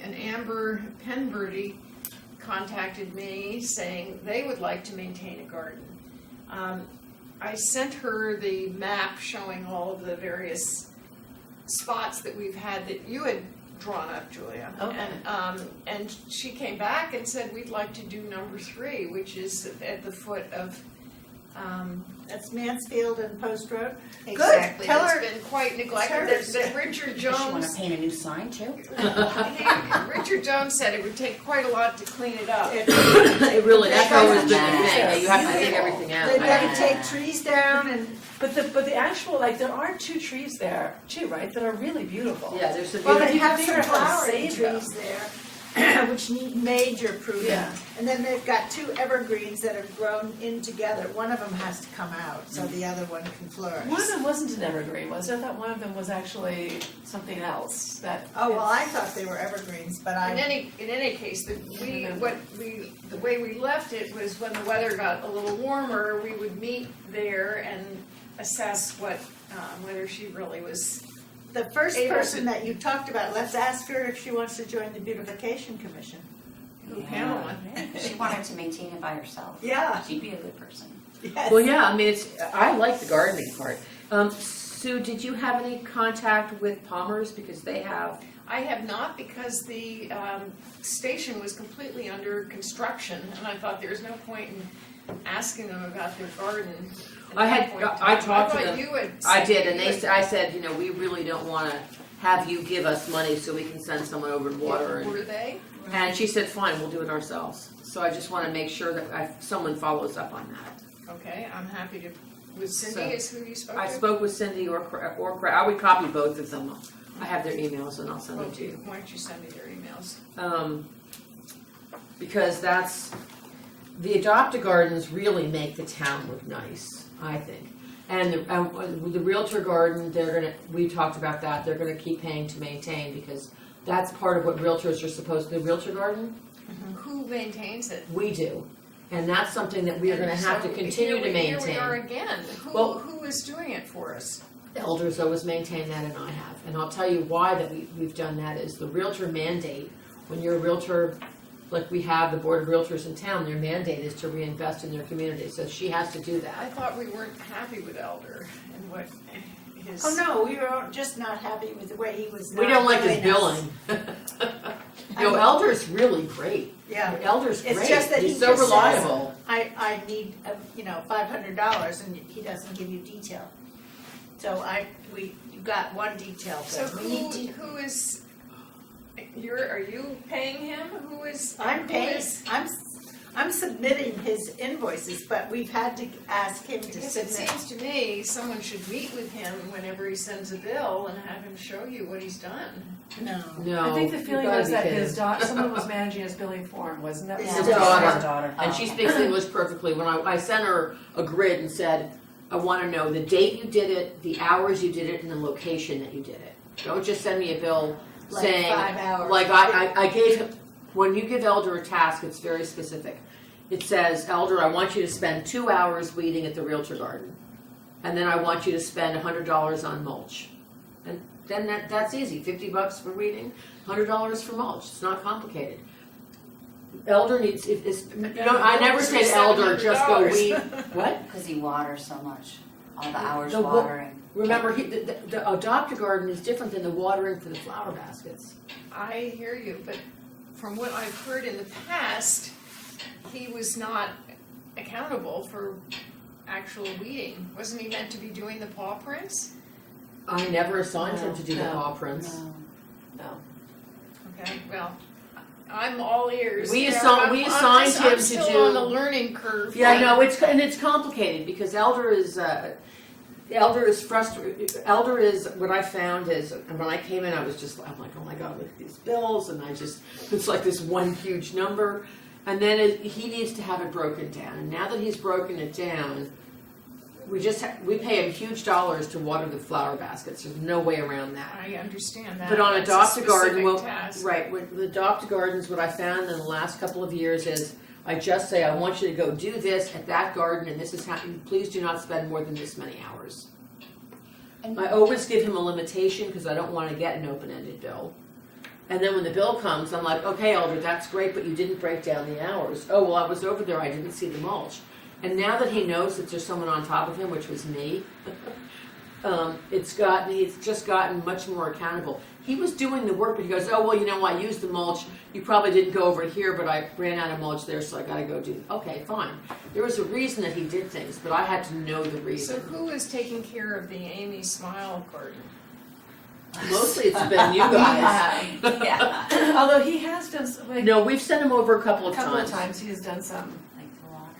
Amber Penberty contacted me saying they would like to maintain a garden. I sent her the map showing all of the various spots that we've had that you had drawn up, Julia. Okay. And she came back and said, we'd like to do number 3, which is at the foot of, That's Mansfield and Post Road. exactly, Tell it's her- been quite neglected. her- That Richard Does she wanna Jones, paint a new sign too? Richard Jones said it would take quite a lot to clean it up. It- It really, that's always been the Nice. thing, that you have to dig everything out. They've got to take trees down and, But the actual, like, there are 2 trees there too, right, that are really beautiful. Yeah, there's some well, beautiful. they have think some we're gonna flowering save them. trees there, which need major pruning. Yeah. And then they've got 2 evergreens that have grown in together. One of them has to come out, so the other one can flourish. One of them wasn't an evergreen, was it? I thought one of them was actually something else that. Oh, well, I thought they were evergreens, but In I, any case, the way we left it was when the weather got a little warmer, we would meet there and assess whether she really was. the first Able person to- that you talked about, let's ask her if she wants to join the Beautification Commission. Pamela. She wanted to maintain it by herself. Yeah, She'd be a good person. yes. Well, yeah, I mean, I like the gardening part. Sue, did you have any contact with Palmer's, because they have? I have not, because the station was completely under construction, and I thought there was no point in asking them about their garden. at I that had- point in I time. talked to thought them. you had I said did, and you had- I said, we really don't wanna have you give us money so we can send someone over to water. Were they? And she said, fine, we'll do it ourselves. So I just wanna make sure that someone follows up on that. Okay, I'm happy to. Was Cindy So, is who you spoke to? I spoke with Cindy or I would copy both of them. I have their emails and I'll send them to Okay, you. why don't you send me their emails? Because the Adopt-A-Gardens really make the town look nice, I think. And the Realtor Garden, we talked about that, they're gonna keep paying to maintain, because that's part of what realtors are supposed to do. Realtor Garden, Who maintains it? we do. And that's something that we are gonna have to So, continue to Here we are maintain. again. Well- Who is doing it for us? Elders always maintain that, and I have. And I'll tell you why that we've done that is the realtor mandate, when you're a realtor, like we have the Board of Realtors in town, their mandate is to reinvest in their community, so she has to do I that. thought we weren't happy with Elder and what his. Oh, no, we were just not happy with the way he was not We don't like his doing us. billing. No, Elder's really great. Yeah, Elder's It's great. just that he He's so just says- reliable. I need, $500 and he doesn't give you detail. So you got one detail, So but we need to. who is, are you paying him? Who is? I'm who paying, is- I'm submitting his invoices, but we've had to ask him to Because it submit. seems to me someone should meet with him whenever he sends a bill and have him show you what he's done. No. No. I think the you feeling gotta was be that kidding. his daughter, someone was managing his billing for him, wasn't that? His His daughter. daughter. His daughter. And she speaks English perfectly. When I sent her a grid and said, I want to know the date you did it, the hours you did it, and the location that you did it. Don't just send me a bill Like saying, 5 hours. like I gave him, when you give Elder a task, it's very specific. It says, Elder, I want you to spend 2 hours weeding at the Realtor Garden. And then I want you to spend $100 on mulch. And then that's easy, $50 for weeding, $100 for mulch. It's not complicated. Elder needs, I never say to Elder, just go weed. What? Because he waters so much, all the hours The wa- watering. Remember, the Adopt-A-Garden is different than the watering for the flower baskets. I hear you, but from what I've heard in the past, he was not accountable for actual weeding. Wasn't he meant to be doing the paw prints? I never assigned him to do the No. paw prints. No. Okay, well, I'm all ears. We You know, assign- I'm- we I'm assigned just- him I'm to still do- on the learning curve. Yeah, no, it's complicated because Elder is frustrated. Elder is, what I found is, and when I came in, I'm like, oh my God, look at these bills, and it's like this one huge number. And then he needs to have it broken down. And now that he's broken it down, we pay him huge dollars to water the flower baskets. There's no way around that. I understand that. But on That's Adopt-A-Garden, specific task. right, with the Adopt-A-Gardens, what I found in the last couple of years is, I just say, I want you to go do this at that garden, and this is how, please do not spend more than this many hours. And- I always give him a limitation, because I don't want to get an open-ended bill. And then when the bill comes, I'm like, okay, Elder, that's great, but you didn't break down the hours. Oh, well, I was over there, I didn't see the mulch. And now that he knows that there's someone on top of him, which was me, he's just gotten much more accountable. He was doing the work, but he goes, oh, well, you know, I used the mulch. You probably didn't go over here, but I ran out of mulch there, so I gotta go do, okay, fine. There was a reason that he did things, but I had to know the So reason. who is taking care of the Amy Smile garden? Mostly it's been you guys. Yeah. Although he has done, like, No, we've sent him over a couple a of couple of times. times he has done some, Like the water.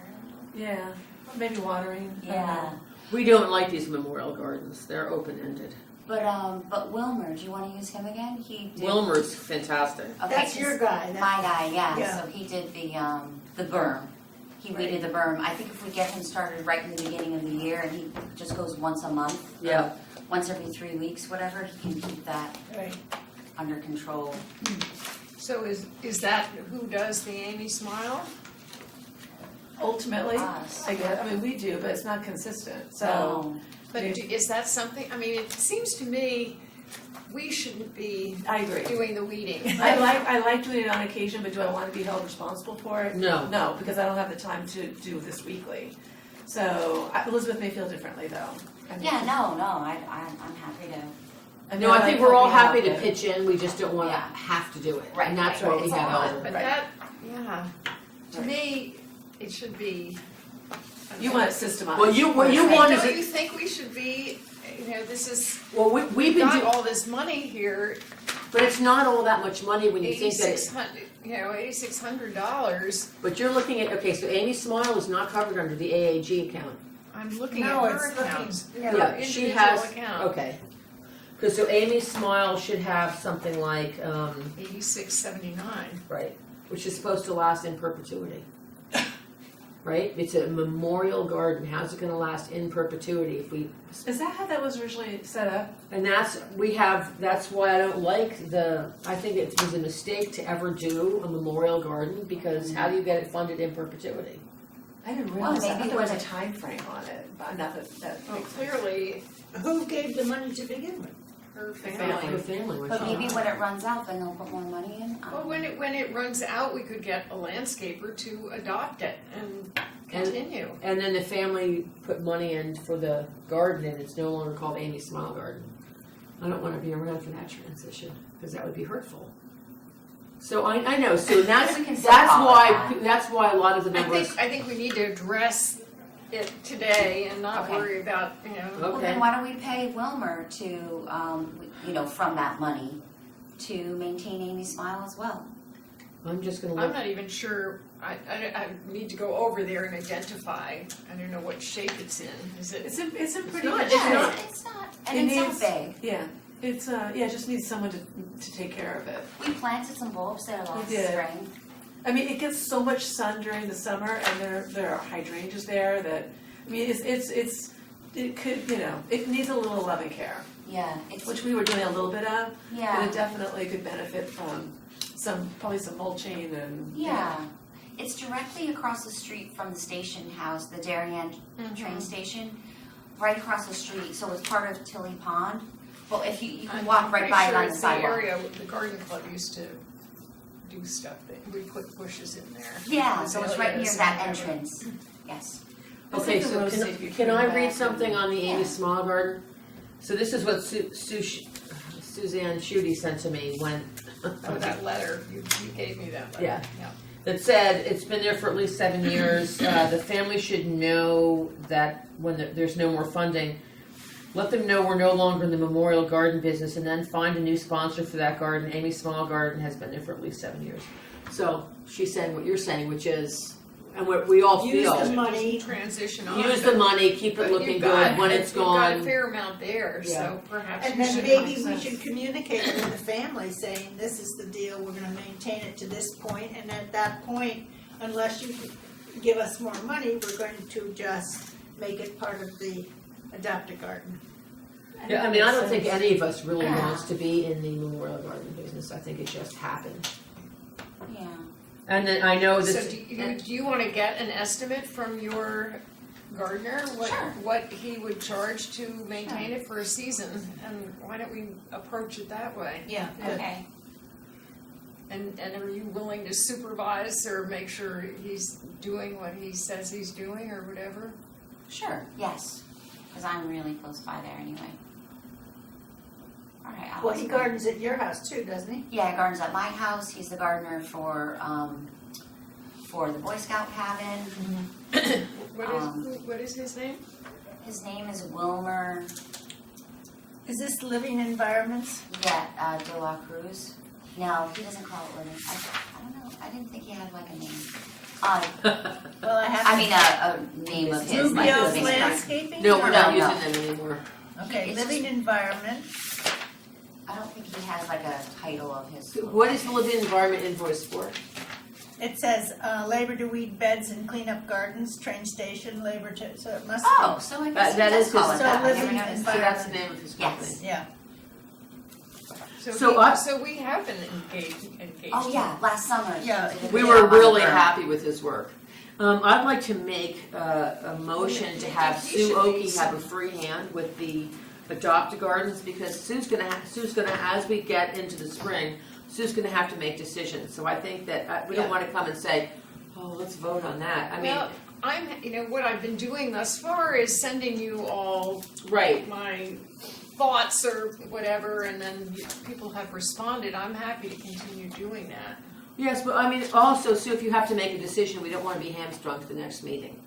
yeah, maybe watering. I don't Yeah. know. We don't like these memorial gardens. They're open-ended. But Wilmer, do you wanna use him again? He did. Wilmer's fantastic. Okay, That's your guy, My guy, yeah, Yeah. so he did the berm. He weeded the berm. I think if we get him started right in the beginning of the year and he just goes once a month. or Yeah. Once every 3 weeks, whatever, he can keep that Right. under control. So is that who does the Amy Smile? Ultimately, Us. I guess, I mean, we do, but it's not consistent, so. So, But Yeah. is that something, I mean, it seems to me we shouldn't be I agree. doing the weeding. I like doing it on occasion, but do I want to be held responsible for it? No. No, because I don't have the time to do this weekly. So Elizabeth may feel differently though. I mean, yeah, no, I'm happy to. No, I think we're all happy to help it. pitch in. We just don't want to Yeah. have to do it. Right, And that's right, why right. we It's a have lot, Elder. But Right. that, yeah, to Right. me, it should be. You want it systemized. Well, what you Hey, want is, don't you think we should be, you know, this is, well, we've we've been got doing, all this money here, but it's not all that much money when you think that, $8,600. but you're looking at, okay, so Amy Smile is not covered under the AAG account. I'm looking at No, her it's looking, accounts, yeah. her Yeah, she individual has, account, okay. Because so Amy Smile should have something like, 8679. right, which is supposed to last in perpetuity. Right? It's a memorial garden. How's it gonna last in perpetuity if we, Is that how that was originally set up? and that's why I don't like I think it was a mistake to ever do a memorial garden, because how do you get it funded in perpetuity? I didn't Well, realize that. I maybe thought there was a when time frame on it, but not that Well, makes sense. clearly, Who gave the money to begin with? her Her family. family was. But maybe when it runs out, then they'll put more money in. Well, when it runs out, we could get a landscaper to adopt it and continue. And then the family put money in for the garden, and it's no longer called Amy Smile Garden. I don't want to be around for that transition, because that would be hurtful. So I know, so that's, We can still call it that's why a lot of the members. I think we need to address it today and not Okay. worry about, Well, Okay. then why don't we pay Wilmer to, from that money, to maintain Amy Smile as well? I'm just gonna I'm look, not even sure, I need to go over there and identify, I don't know what shape it's in, is it? It's in pretty not- good it's shape. not- It's not, and It it's needs- not big. Yeah, it's it just needs someone to take care of it. We planted some bulbs there last did. spring. I mean, it gets so much sun during the summer, and there are hydrangeas there that, I mean, it could, it needs a little love and care, Yeah, it's, which we were doing a little bit of, but yeah, it definitely could benefit from probably some mulching and. yeah. It's directly across the street from the station house, the Darien train station, right across the street, so it's part of Tilly Pond. Well, if you can walk right by it on the I'm sidewalk. pretty sure it's the area, the garden club used to do stuff, we put bushes in there. Yeah, so it's right near Azaleas that and whatever. entrance, yes. Let's okay, take the so road safety can I back read and- something on the Amy Yeah. Smile Garden? So this is what Suzanne Schutte sent to me when. Oh, that letter, you gave me that letter. Yeah. That said, it's been there for at least 7 years. The family should know that when there's no more funding, let them know we're no longer in the memorial garden business, and then find a new sponsor for that garden. Amy Small Garden has been there for at least 7 years. So she's saying what you're saying, which is, and what we all Use feel. the money. Transition on. Use the money, keep it But looking you've got- good when it's You've got a gone. fair amount there, Yeah. so perhaps And you then should. maybe we sense. should communicate with the family saying, this is the deal, we're gonna maintain it to this point, and at that point, unless you give us more money, we're going to just make it part of the adopted garden. Yeah, I mean, I don't think Sense. any of us really Yeah. wants to be in the memorial garden business. I think it just happened. Yeah. And then I know So this. do you wanna get an estimate from your gardener? Sure. What he would charge to maintain it for a season, and why don't we approach it that way? Yeah. Okay. And are you willing to supervise or make sure he's doing what he says he's doing or whatever? Sure, yes. Cause I'm really close by there anyway. Alright, I'll. Well, he gardens at your house too, doesn't he? Yeah, he gardens at my house, he's the gardener for the Boy Scout cabin. What is his name? His name is Wilmer, Is this living environments? De La Cruz. No, he doesn't call it living, I don't know, I didn't think he had like a name. Well, I have. I mean, a name of his, like Rubio's living environment. Landscaping? No, we're not No, using no. them anymore. Okay, It's living environment. I don't think he has like a title of his. What is the living environment invoice for? It says, labor to weed beds and clean up gardens, train station, labor to, so it must Oh, so I guess he That does is call his- it that, I never living noticed. So that's the name of his company. Yes. yeah. So we have been engaged. Oh, yeah, last summer. Yeah, He did a We good were job on the really berm. happy with his work. I'd like to make a motion to have He Sue should Oki be have a some- free hand with the adopt gardens, because Sue's gonna, as we get into the spring, Sue's gonna have to make decisions. So I think that, we don't Yeah. wanna come and say, oh, let's vote on that. I mean, Well, what I've been doing thus far is sending you all right, my thoughts or whatever, and then people have responded. I'm happy to continue doing that. yes, but I mean, also, Sue, if you have to make a decision, we don't wanna be hamstrung to the next meeting.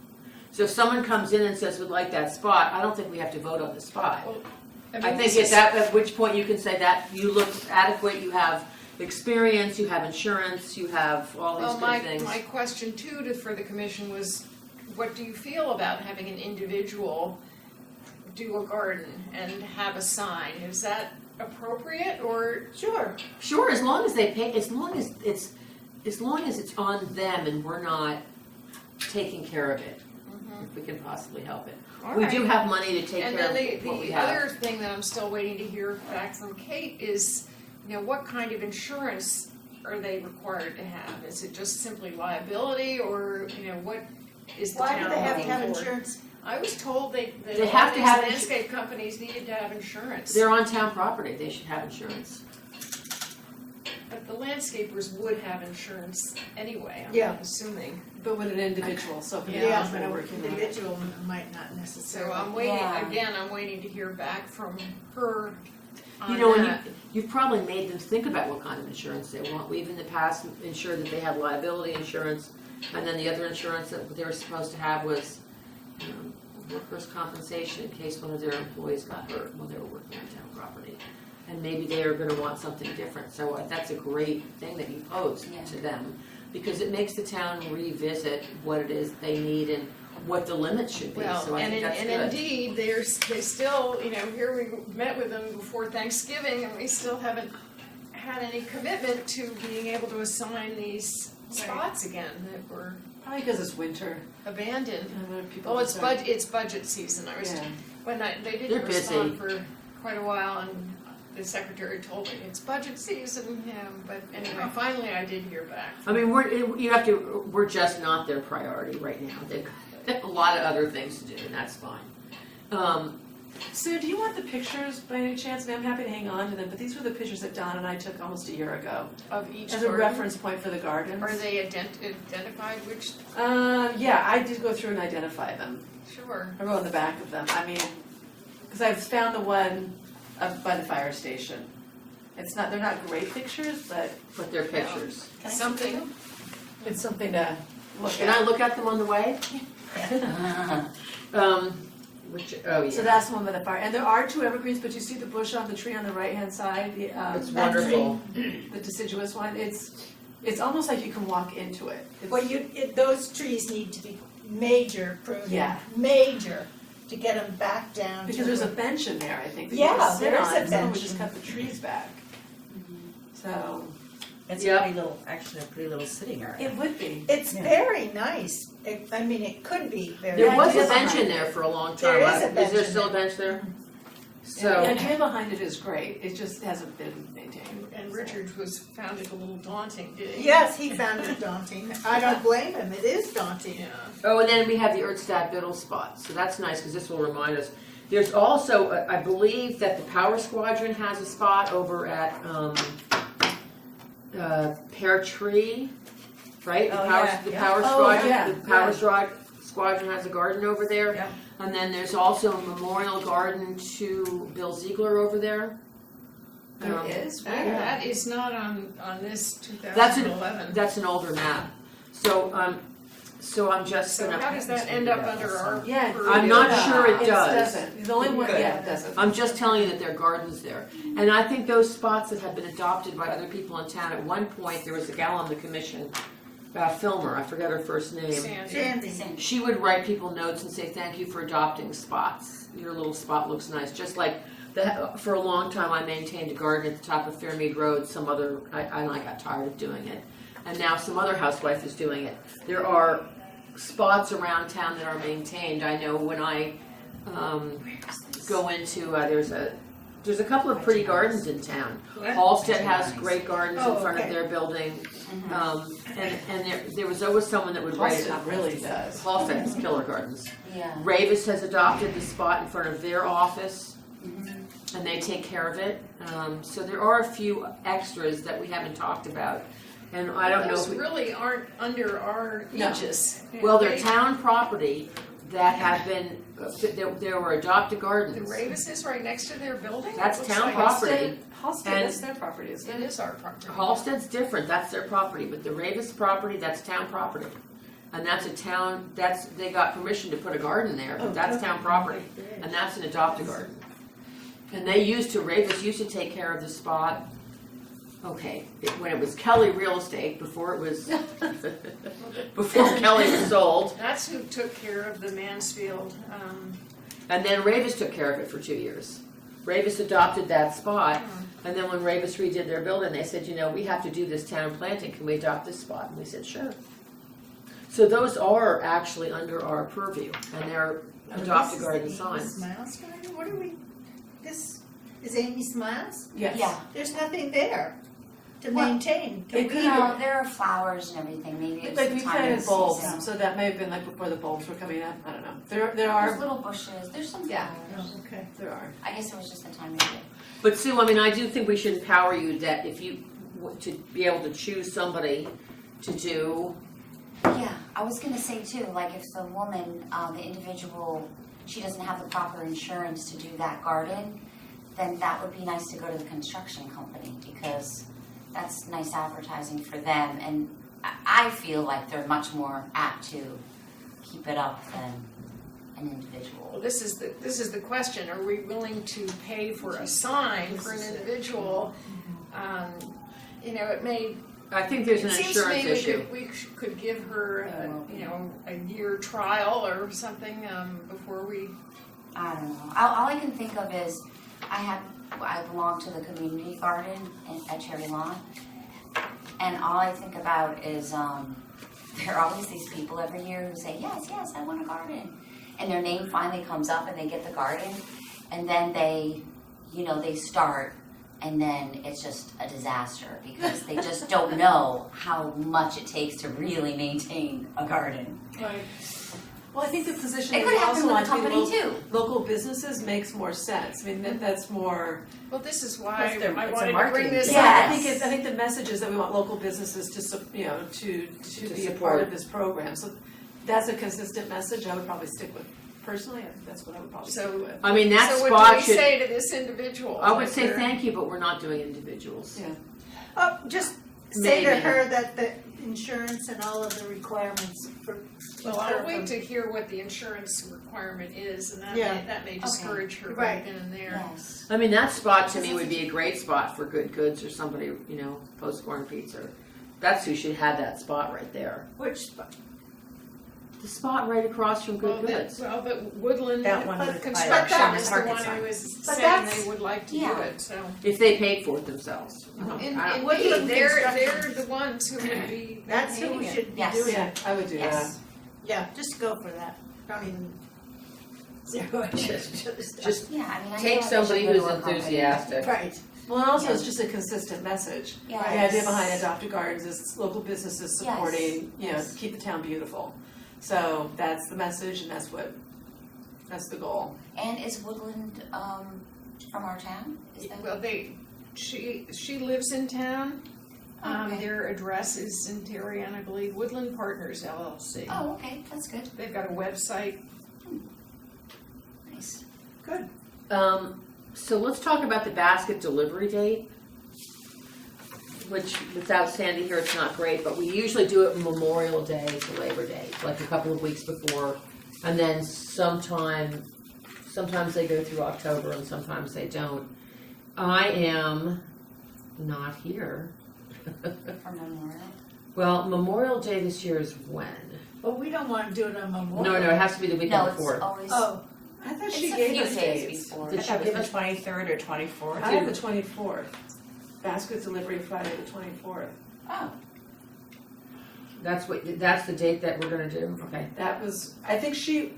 So if someone comes in and says, we'd like that spot, I don't think we have to vote on the spot. Well, I mean, think this at which point you can say that you look adequate, you have experience, you have insurance, you have all these good things. My question too for the commission was, what do you feel about having an individual do a garden and have a sign? Is that appropriate or? Sure. Sure, as long as they pay, as long as it's on them and we're not taking care of it, if we can possibly help it. We do Alright. have money to take And care then of what we the have. other thing that I'm still waiting to hear back from Kate is, what kind of insurance are they required to have? Is it just simply liability, or, what is the Why town do they have to looking have for? insurance? I was told that They have to have landscape companies needed to have insurance. They're on town property, they should have insurance. But the landscapers would have insurance anyway, Yeah. I'm assuming. But with an individual, so if Yeah, you're but an working on it. individual might not So necessarily. I'm waiting, Yeah. again, I'm waiting to hear back from her on You know, and that. you've probably made them think about what kind of insurance they want. We've in the past ensured that they had liability insurance, and then the other insurance that they were supposed to have was, workers' compensation in case one of their employees got hurt while they were working on town property. And maybe they are gonna want something different, so that's a great thing that you posed Yeah. to them, because it makes the town revisit what it is they need and what the limits should be, Well, so I think that's good. and indeed, they still, here we met with them before Thanksgiving, and we still haven't had any commitment to being able to assign these spots again that were Probably because it's winter. abandoned. And when people Well, it's start- it's budget season. I was Yeah. they They're didn't respond busy. for quite a while, and the secretary told me it's budget season. But anyway, finally I did hear back. I mean, we're just not their priority right now. They've got a lot of other things to do, and that's fine. Sue, do you want the pictures by any chance? I mean, I'm happy to hang on to them, but these were the pictures that Don and I took almost a year ago Of each as a garden. reference point for the gardens. Are they identified? Which Yeah, I did go through and identify them. sure. I wrote on the back of them. I mean, because I've found the one up by the fire station. They're not great pictures, but But they're pictures. Can I see Something. them? it's something to look Can I at. look at them on the way? Oh yeah. So that's the one by the fire. And there are two evergreens, but you see the bush on the tree on the right-hand side, the, It's That wonderful. the deciduous one. It's almost like you can walk into it. It's- Well, those trees need to be major pruning, Yeah. major, to get them back down to. Because there's a bench in there, I think, that you Yeah, can sit there is on. a Someone would bench. just cut the trees back. So It's Yep. a pretty little, actually a pretty little sitting area. it would be. It's Yeah. very nice. It could be very. There The was idea a bench behind in there for a long time. There is a Is bench there in still a there. bench there? The So, idea behind it is great. It just hasn't been maintained. And Richard found it a little daunting, did he? Yes, he found it daunting. I don't blame him. It is daunting. Yeah. oh, and then we have the Erdstad Biddle spot, so that's nice, because this will remind us. There's also, I believe that the Power Squadron has a spot over at, Pear Tree, right? Oh, yeah, The yeah. Power Oh, Squadron, yeah, the Power yeah. Squadron has a garden over there. Yeah. And then there's also a memorial garden to Bill Ziegler over there. There is? That is not on this That's 2011. That's an older map. So I'm just So gonna. how does that end up under our? Yeah. purview? I'm not sure it does. doesn't. The only one, Good. yeah, it doesn't. I'm just telling you that there are gardens there. And I think those spots that have been adopted by other people in town, at one point, there was a gal on the commission, filmer, I forget her first name. Sandy. Sandy. She would write people notes and say, thank you for adopting spots. Your little spot looks nice. Just like, for a long time, I maintained a garden at the top of Fairmead Road. I got tired of doing it. And now some other housewife is doing it. There are spots around town that are maintained. I know when I go into, there's a couple of pretty gardens in town. Halstead has great gardens in front of their building. And there was always someone that would write it. Halstead really does. Halstead has killer gardens. Yeah. Ravis has adopted the spot in front of their office, and they take care of it. So there are a few extras that we haven't talked about. And I don't know Those if we, really aren't under our No. aegis. well, they're town property that have been, there were adopted The gardens. Ravis is right next to their building? That's It looks town like property. Halstead, And- that's their property, isn't It it? is our property. Halstead's different, that's their property, but the Ravis property, that's town property. And that's a town, they got permission to put a garden there, but that's town property, and that's an adopted garden. And Ravis used to take care of the spot, when it was Kelly Real Estate, before it was, before Kelly was sold. That's who took care of the Mansfield, And then Ravis took care of it for 2 years. Ravis adopted that spot, and then when Ravis redid their building, they said, we have to do this town planting, can we adopt this spot? And we said, sure. So those are actually under our purview, and they're adopted garden signs. Smiles garden, what are we, this is Amy Smiles? Yes. Yeah. There's nothing there to Well, maintain, to it weed could it. No, there are flowers and everything, maybe it's Like the we time of planted the bulbs, season. so that may have been like before the bulbs were coming up, I don't know. There There's are, little bushes, there's some Yeah. flowers. Oh, okay. there are. I guess it was just the time of year. But Sue, I do think we should empower you that if you, to be able to choose somebody to do, Yeah, I was gonna say too, like if the woman, the individual, she doesn't have the proper insurance to do that garden, then that would be nice to go to the construction company because that's nice advertising for them. And I feel like they're much more apt to keep it up than an individual. well, this is the question, are we willing to pay for a sign for an individual? It may, I think there's an it seems to insurance me issue. we could give her, a year trial or something, before we, I don't know. All I can think of is I belong to the community garden at Cherry Lawn, and all I think about is there are always these people every year who say, yes, I want a garden, and their name finally comes up and they get the garden, and then they start, and then it's just a disaster because they just don't know how much it takes to really maintain a garden. Well, I think the position It that could we happen also with want a to be company too. local businesses makes more sense. I mean, that's more. well, this is why Plus they're- I it's a wanted to bring marketing this thing. up. Yeah, Yes. I think the message is that we want local businesses to be a support. part of this program. So that's a consistent message I would probably stick with. Personally, that's what I would probably stick So, with. That so what spot do we should, say to this individual? I would say Like, thank you, but we're not doing individuals. Yeah. Oh, just say to Maybe. her that the insurance and all of the requirements for. Well, I'll wait to hear what the insurance requirement is, and Yeah. that may discourage her Right. right then and there. Yes. That spot to me would be a great spot for Good Goods or somebody, Post Corn Pizza. That's who should have that spot right there. Which spot? The spot right across from Good Goods. But Woodland That one with the Construction fire is the market one sign. who is But saying that's- they would like to do Yeah. it, so. If they paid for it themselves. And Woodland they're Construction. the ones who would be That's who we maintaining it. should be Yes. doing. Yeah, I would do that. Yes. Yeah, just go for that. Don't even zero it, Just Yeah, I mean, I take feel like somebody we should go who's to a company. enthusiastic. Right. Well, and also Yeah. it's just a consistent message. Yes. The idea behind Adopted Gardens is local businesses Yes. supporting, Yes. keep the town beautiful. So that's the message and that's the goal. And is Woodland from our town? Is that? Well, she lives in town. Okay. Their address is in Darien, I believe, Woodland Partners LLC. Oh, okay, that's good. They've got a website. Good. So let's talk about the basket delivery date, which without Sandy here, it's not great, but we usually do it Memorial Day to Labor Day, like a couple of weeks before. And then sometimes they go through October and sometimes they don't. I am not here. For Memorial. Well, Memorial Day this year is when? But we don't want to do it on Memorial. No, it has to be the No, weekend it's before. always, Oh, I thought it's she a gave few us days dates. before. Did I she thought give the us? 23rd or 24th. I have the 24th. Basket delivery Friday the 24th. Oh, That's the date that we're gonna do, okay. That was, I think she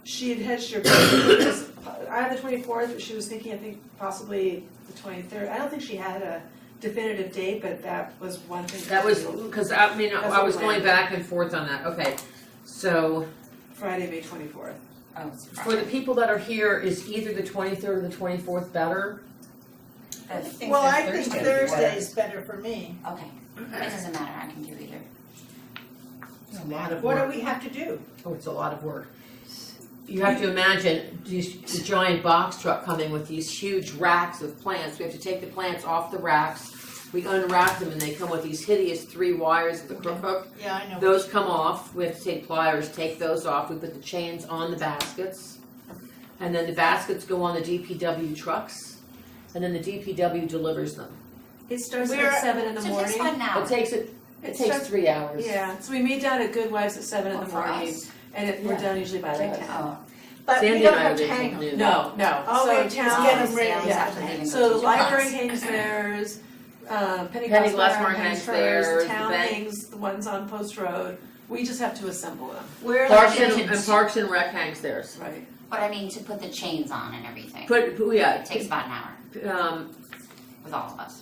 had hedged her bet because I have the 24th, but she was thinking, I think, possibly the 23rd. I don't think she had a definitive date, but that was one thing. That was, because I mean, That's I was what going we back and forth on that, okay. So, Friday, May 24th. oh, it's for the people that are here, is either the 23rd or the 24th better? well, I think Thursday. Thursday's better for me. Okay, it doesn't matter, I can do either. It's a lot of What do work. we have to do? Oh, it's a lot of work. You have to imagine the giant box truck coming with these huge racks of plants. We have to take the plants off the racks. We unwrap them and they come with these hideous 3 wires with the crook hook. Yeah, I know. Those come off. We have to take pliers, take those off. We put the chains on the baskets. And then the baskets go on the DPW trucks. And then the DPW delivers them. It starts We're- at 7 in the So it takes morning. about an hour. It takes 3 hours. Yeah, so we meet down at Goodwives at 7 in Oh, the for morning, us? and we're done usually by like 10. Oh, But we Sandy don't and I have are to there hang till them. noon. No. Oh, So we just town- get 'em see, ready. I was Yeah. actually leaving So the to library class. hangs theirs, Penny Penny Glassmeyer Glassmeyer hangs hangs hers, theirs, the town the bank- hangs the ones on Post Road. We just have to assemble them. Where are Parks the and, chains? and Parks and Rec hangs theirs. Right. But I mean, to put the chains on and everything, Yeah, it takes about an hour with all of us.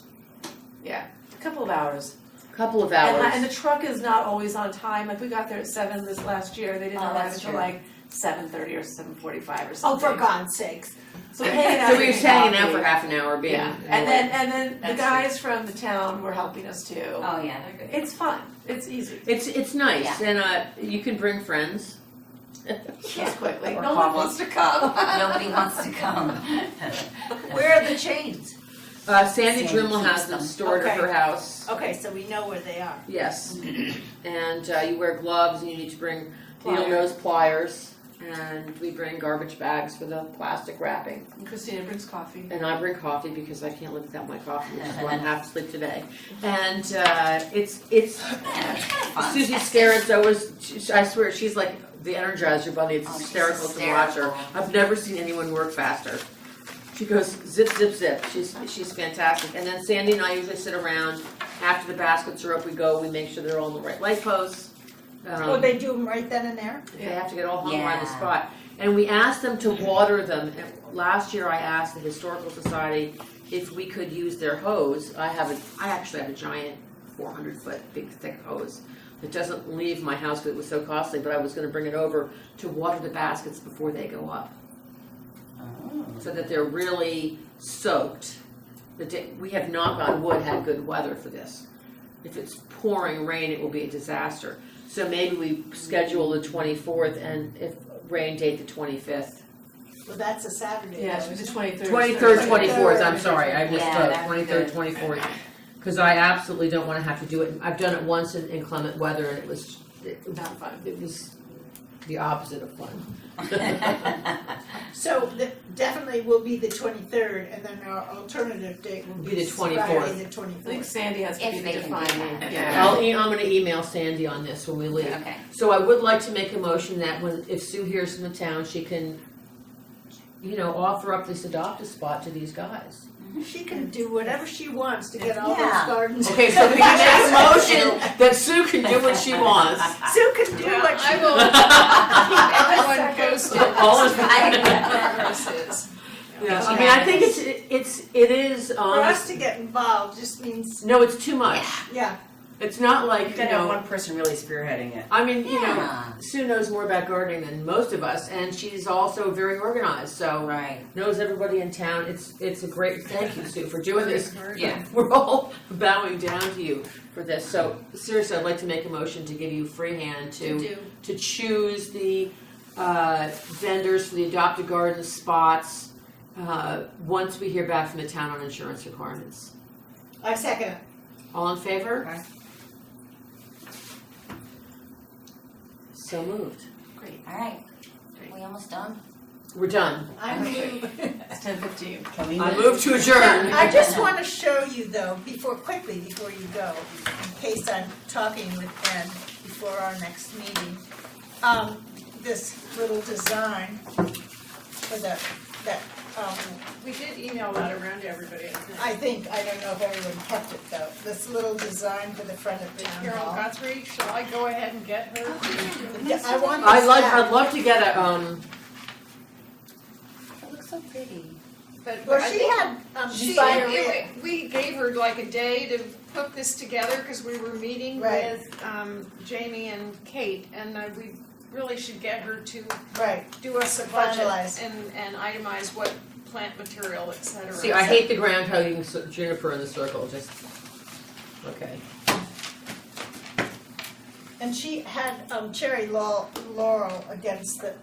Yeah, a couple of hours. couple of And hours. the truck is not always on time. Like we got there at 7 this last year. They didn't Oh, arrive that's until true. like 7:30 or 7:45 or Oh, something. for God's sakes. So we're hanging out. So we were drinking hanging out coffee. for half an hour being. Yeah, and then the That's guys from the town were helping us too. Oh yeah, they're good. It's fun. It's easy. It's nice, and you can bring friends. Just quickly. Or No one cobble. wants to come. Nobody wants to come. Where are the chains? Sandy Sandy Dremel has keeps them them. stored at Okay. her house. Okay, so we know where they are. Yes, and you wear gloves, and you need to bring needle Pliers. nose pliers, and we bring garbage bags for the plastic wrapping. And Christina brings coffee. And I bring coffee because I can't live without my coffee, which is why I'm half asleep today. And it's Yeah, it's kind of fun. Susie Starrett's always, I swear, she's like the Energizer Bunny. It's Oh, she's hysterical to watch her. hysterical. I've never seen anyone work faster. She goes zip, zip, zip. She's fantastic. And then Sandy and I usually sit around. After the baskets are up, we make sure they're all in the right light posts. Oh, they do them right then and there? They have to get all hung around the Yeah. spot. And we asked them to water them. And last year I asked the Historical Society if we could use their hose. I actually have a giant 400-foot big thick hose that doesn't leave my house because it was so costly, but I was gonna bring it over to water the baskets before they go up, Oh. so that they're really soaked. We have, knock on wood, had good weather for this. If it's pouring rain, it will be a disaster. So maybe we schedule the 24th and if rain date the 25th. Well, that's a Saturday. Yeah, though, it's the isn't 23rd. 23rd, 24th, I'm sorry, I Yeah, misspoke, that'd be 23rd, good. 24th. Because I absolutely don't want to have to do it. I've done it once in inclement weather and it was Not fun. it was the opposite of fun. So definitely will be the 23rd, and then our alternative date will Be be the 24th. Friday the I think 24th. Sandy has to If be the they can do defining. that. Yeah. I'm going to email Sandy on this when we leave. Okay. So I would like to make a motion that if Sue hears from the town, she can, offer up this adopt a spot to these guys. She can do whatever she wants to get all those Yeah. gardens. Okay, so we can make a motion that Sue can do what she wants. Sue can do what I she will wants. keep everyone posted. All of I know what progress is. Yeah, I mean, I think it is For us honest. to get involved just means, No, it's too much. yeah, It's not like, You gotta have one person really spearheading it. I mean, Yeah. Sue knows more about gardening than most of us, and she's also very organized, so Right. knows everybody in town. It's a great, thank you, Sue, for doing this. Yeah. We're all bowing down to you for this. So seriously, I'd like to make a motion to give you free hand to do. to choose the vendors for the adopted garden spots once we hear back from the town on insurance requirements. I second it. All in favor? Aye. So moved. Great, all right. We almost done? We're done. I move. It's 10:15. Can we I move to adjourn. I just want to show you though, before you go, in case I'm talking with Ben before our next meeting, this little design for that, We did email that around to everybody, I think. I don't know if everyone kept it though, this little design for the front of town Carol hall. Guthrie, shall I go ahead and get her? Yeah, I want this back. I'd love to get a, It looks so pretty. But Well, I she think had, we gave her like a day to put this together, because we were meeting Right. with Jamie and Kate, and we really should get her to right, do us a budget Finalize. and itemize what plant material, et cetera. see, I hate the ground hugging juniper in the circle, just, okay. and she had cherry laurel against the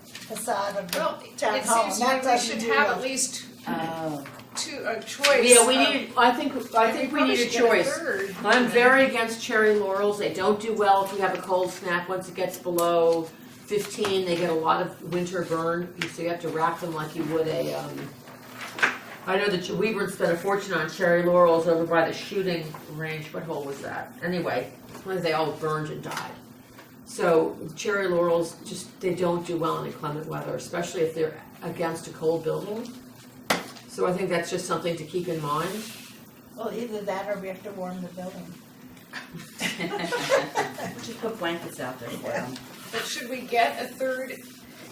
facade of the Well, town it hall, seems and that to me we doesn't should do have well. at least Oh. a choice. Yeah, we of- need, I think we probably need a should get choice. third. I'm very against cherry laurels. They don't do well if you have a cold snap. Once it gets below 15, they get a lot of winter burn. So you have to wrap them like you would a. I know that Weaver spent a fortune on cherry laurels over by the shooting range. What hole was that? Anyway, they all burned and died. So cherry laurels they don't do well in inclement weather, especially if they're against a cold building. So I think that's just something to keep in mind. Well, either that or we have to warm the building. just put blankets out there for them? But should we get a third?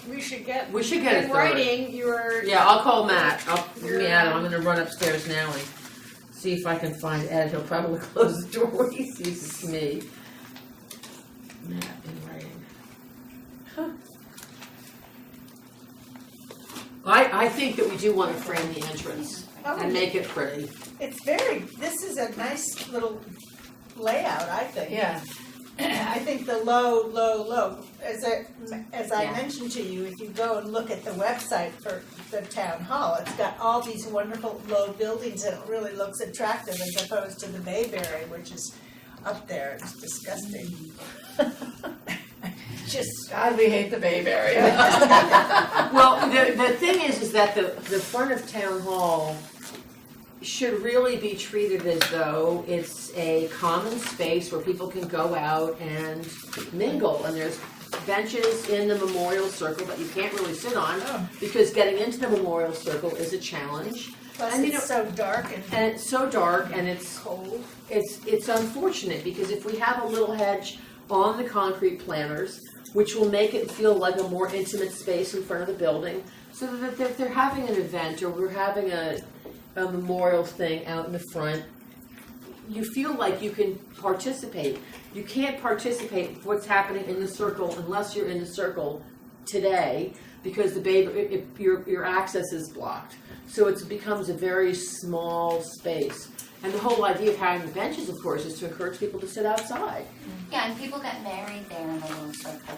We should get We should get a in third. writing your. Yeah, I'll call Matt. Give me Adam. I'm gonna run upstairs now and see if I can find Ed. He'll probably close the door when he sees me. Matt in writing. I think that we do want to frame the entrance and make it pretty. This is a nice little layout, I think. Yeah. I think the low, as I Yeah. mentioned to you, if you go and look at the website for the town hall, it's got all these wonderful low buildings and it really looks attractive as opposed to the Bayberry, which is up there, it's disgusting. Just, God, we hate the Bayberry. Well, the thing is that the front of town hall should really be treated as though it's a common space where people can go out and mingle, and there's benches in the memorial circle that you can't really sit on because getting into the memorial circle is a challenge. plus And, you it's so dark and it's so dark and it's cold. it's unfortunate because if we have a little hedge on the concrete planters, which will make it feel like a more intimate space in front of the building, so that if they're having an event or we're having a memorial thing out in the front, you feel like you can participate. You can't participate with what's happening in the circle unless you're in the circle today because your access is blocked. So it becomes a very small space. And the whole idea of having the benches, of course, is to encourage people to sit outside. Yeah, and people get married there in the little circle.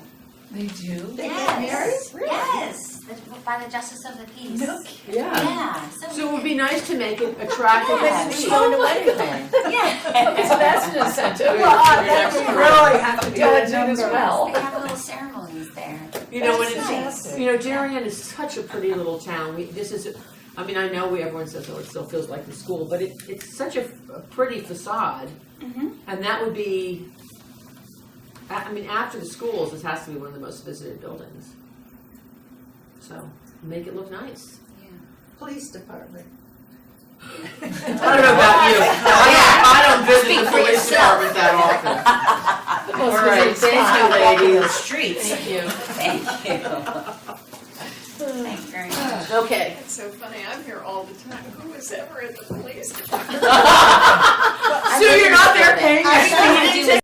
They do? They get Yes. married? Really? Yes, by the Justice of the Peace. No kidding. Yeah, So it would be nice to make it attractive Yeah. and sweet. Going to wedding then. Okay, so that's an incentive. That would really have to be Gotta a do this number. well. They have little ceremonies there. You know, and That's it's, nice. you know, Darien is such a pretty little town. I mean, I know everyone says, oh, it still feels like the school, but it's such a pretty facade. Mhm. And that would be, I mean, after the schools, this has to be one of the most visited buildings. So, make it look nice. Police department. I don't know about you. I don't visit Speak the for police yourself. department that often. Most All right, visits thank you, Walking the ladies. streets. Thank you. Thank you. Thank you very much. Okay. It's so funny, I'm here all the time. Who is ever at the police department? Sue, you're not there paying I your think fee.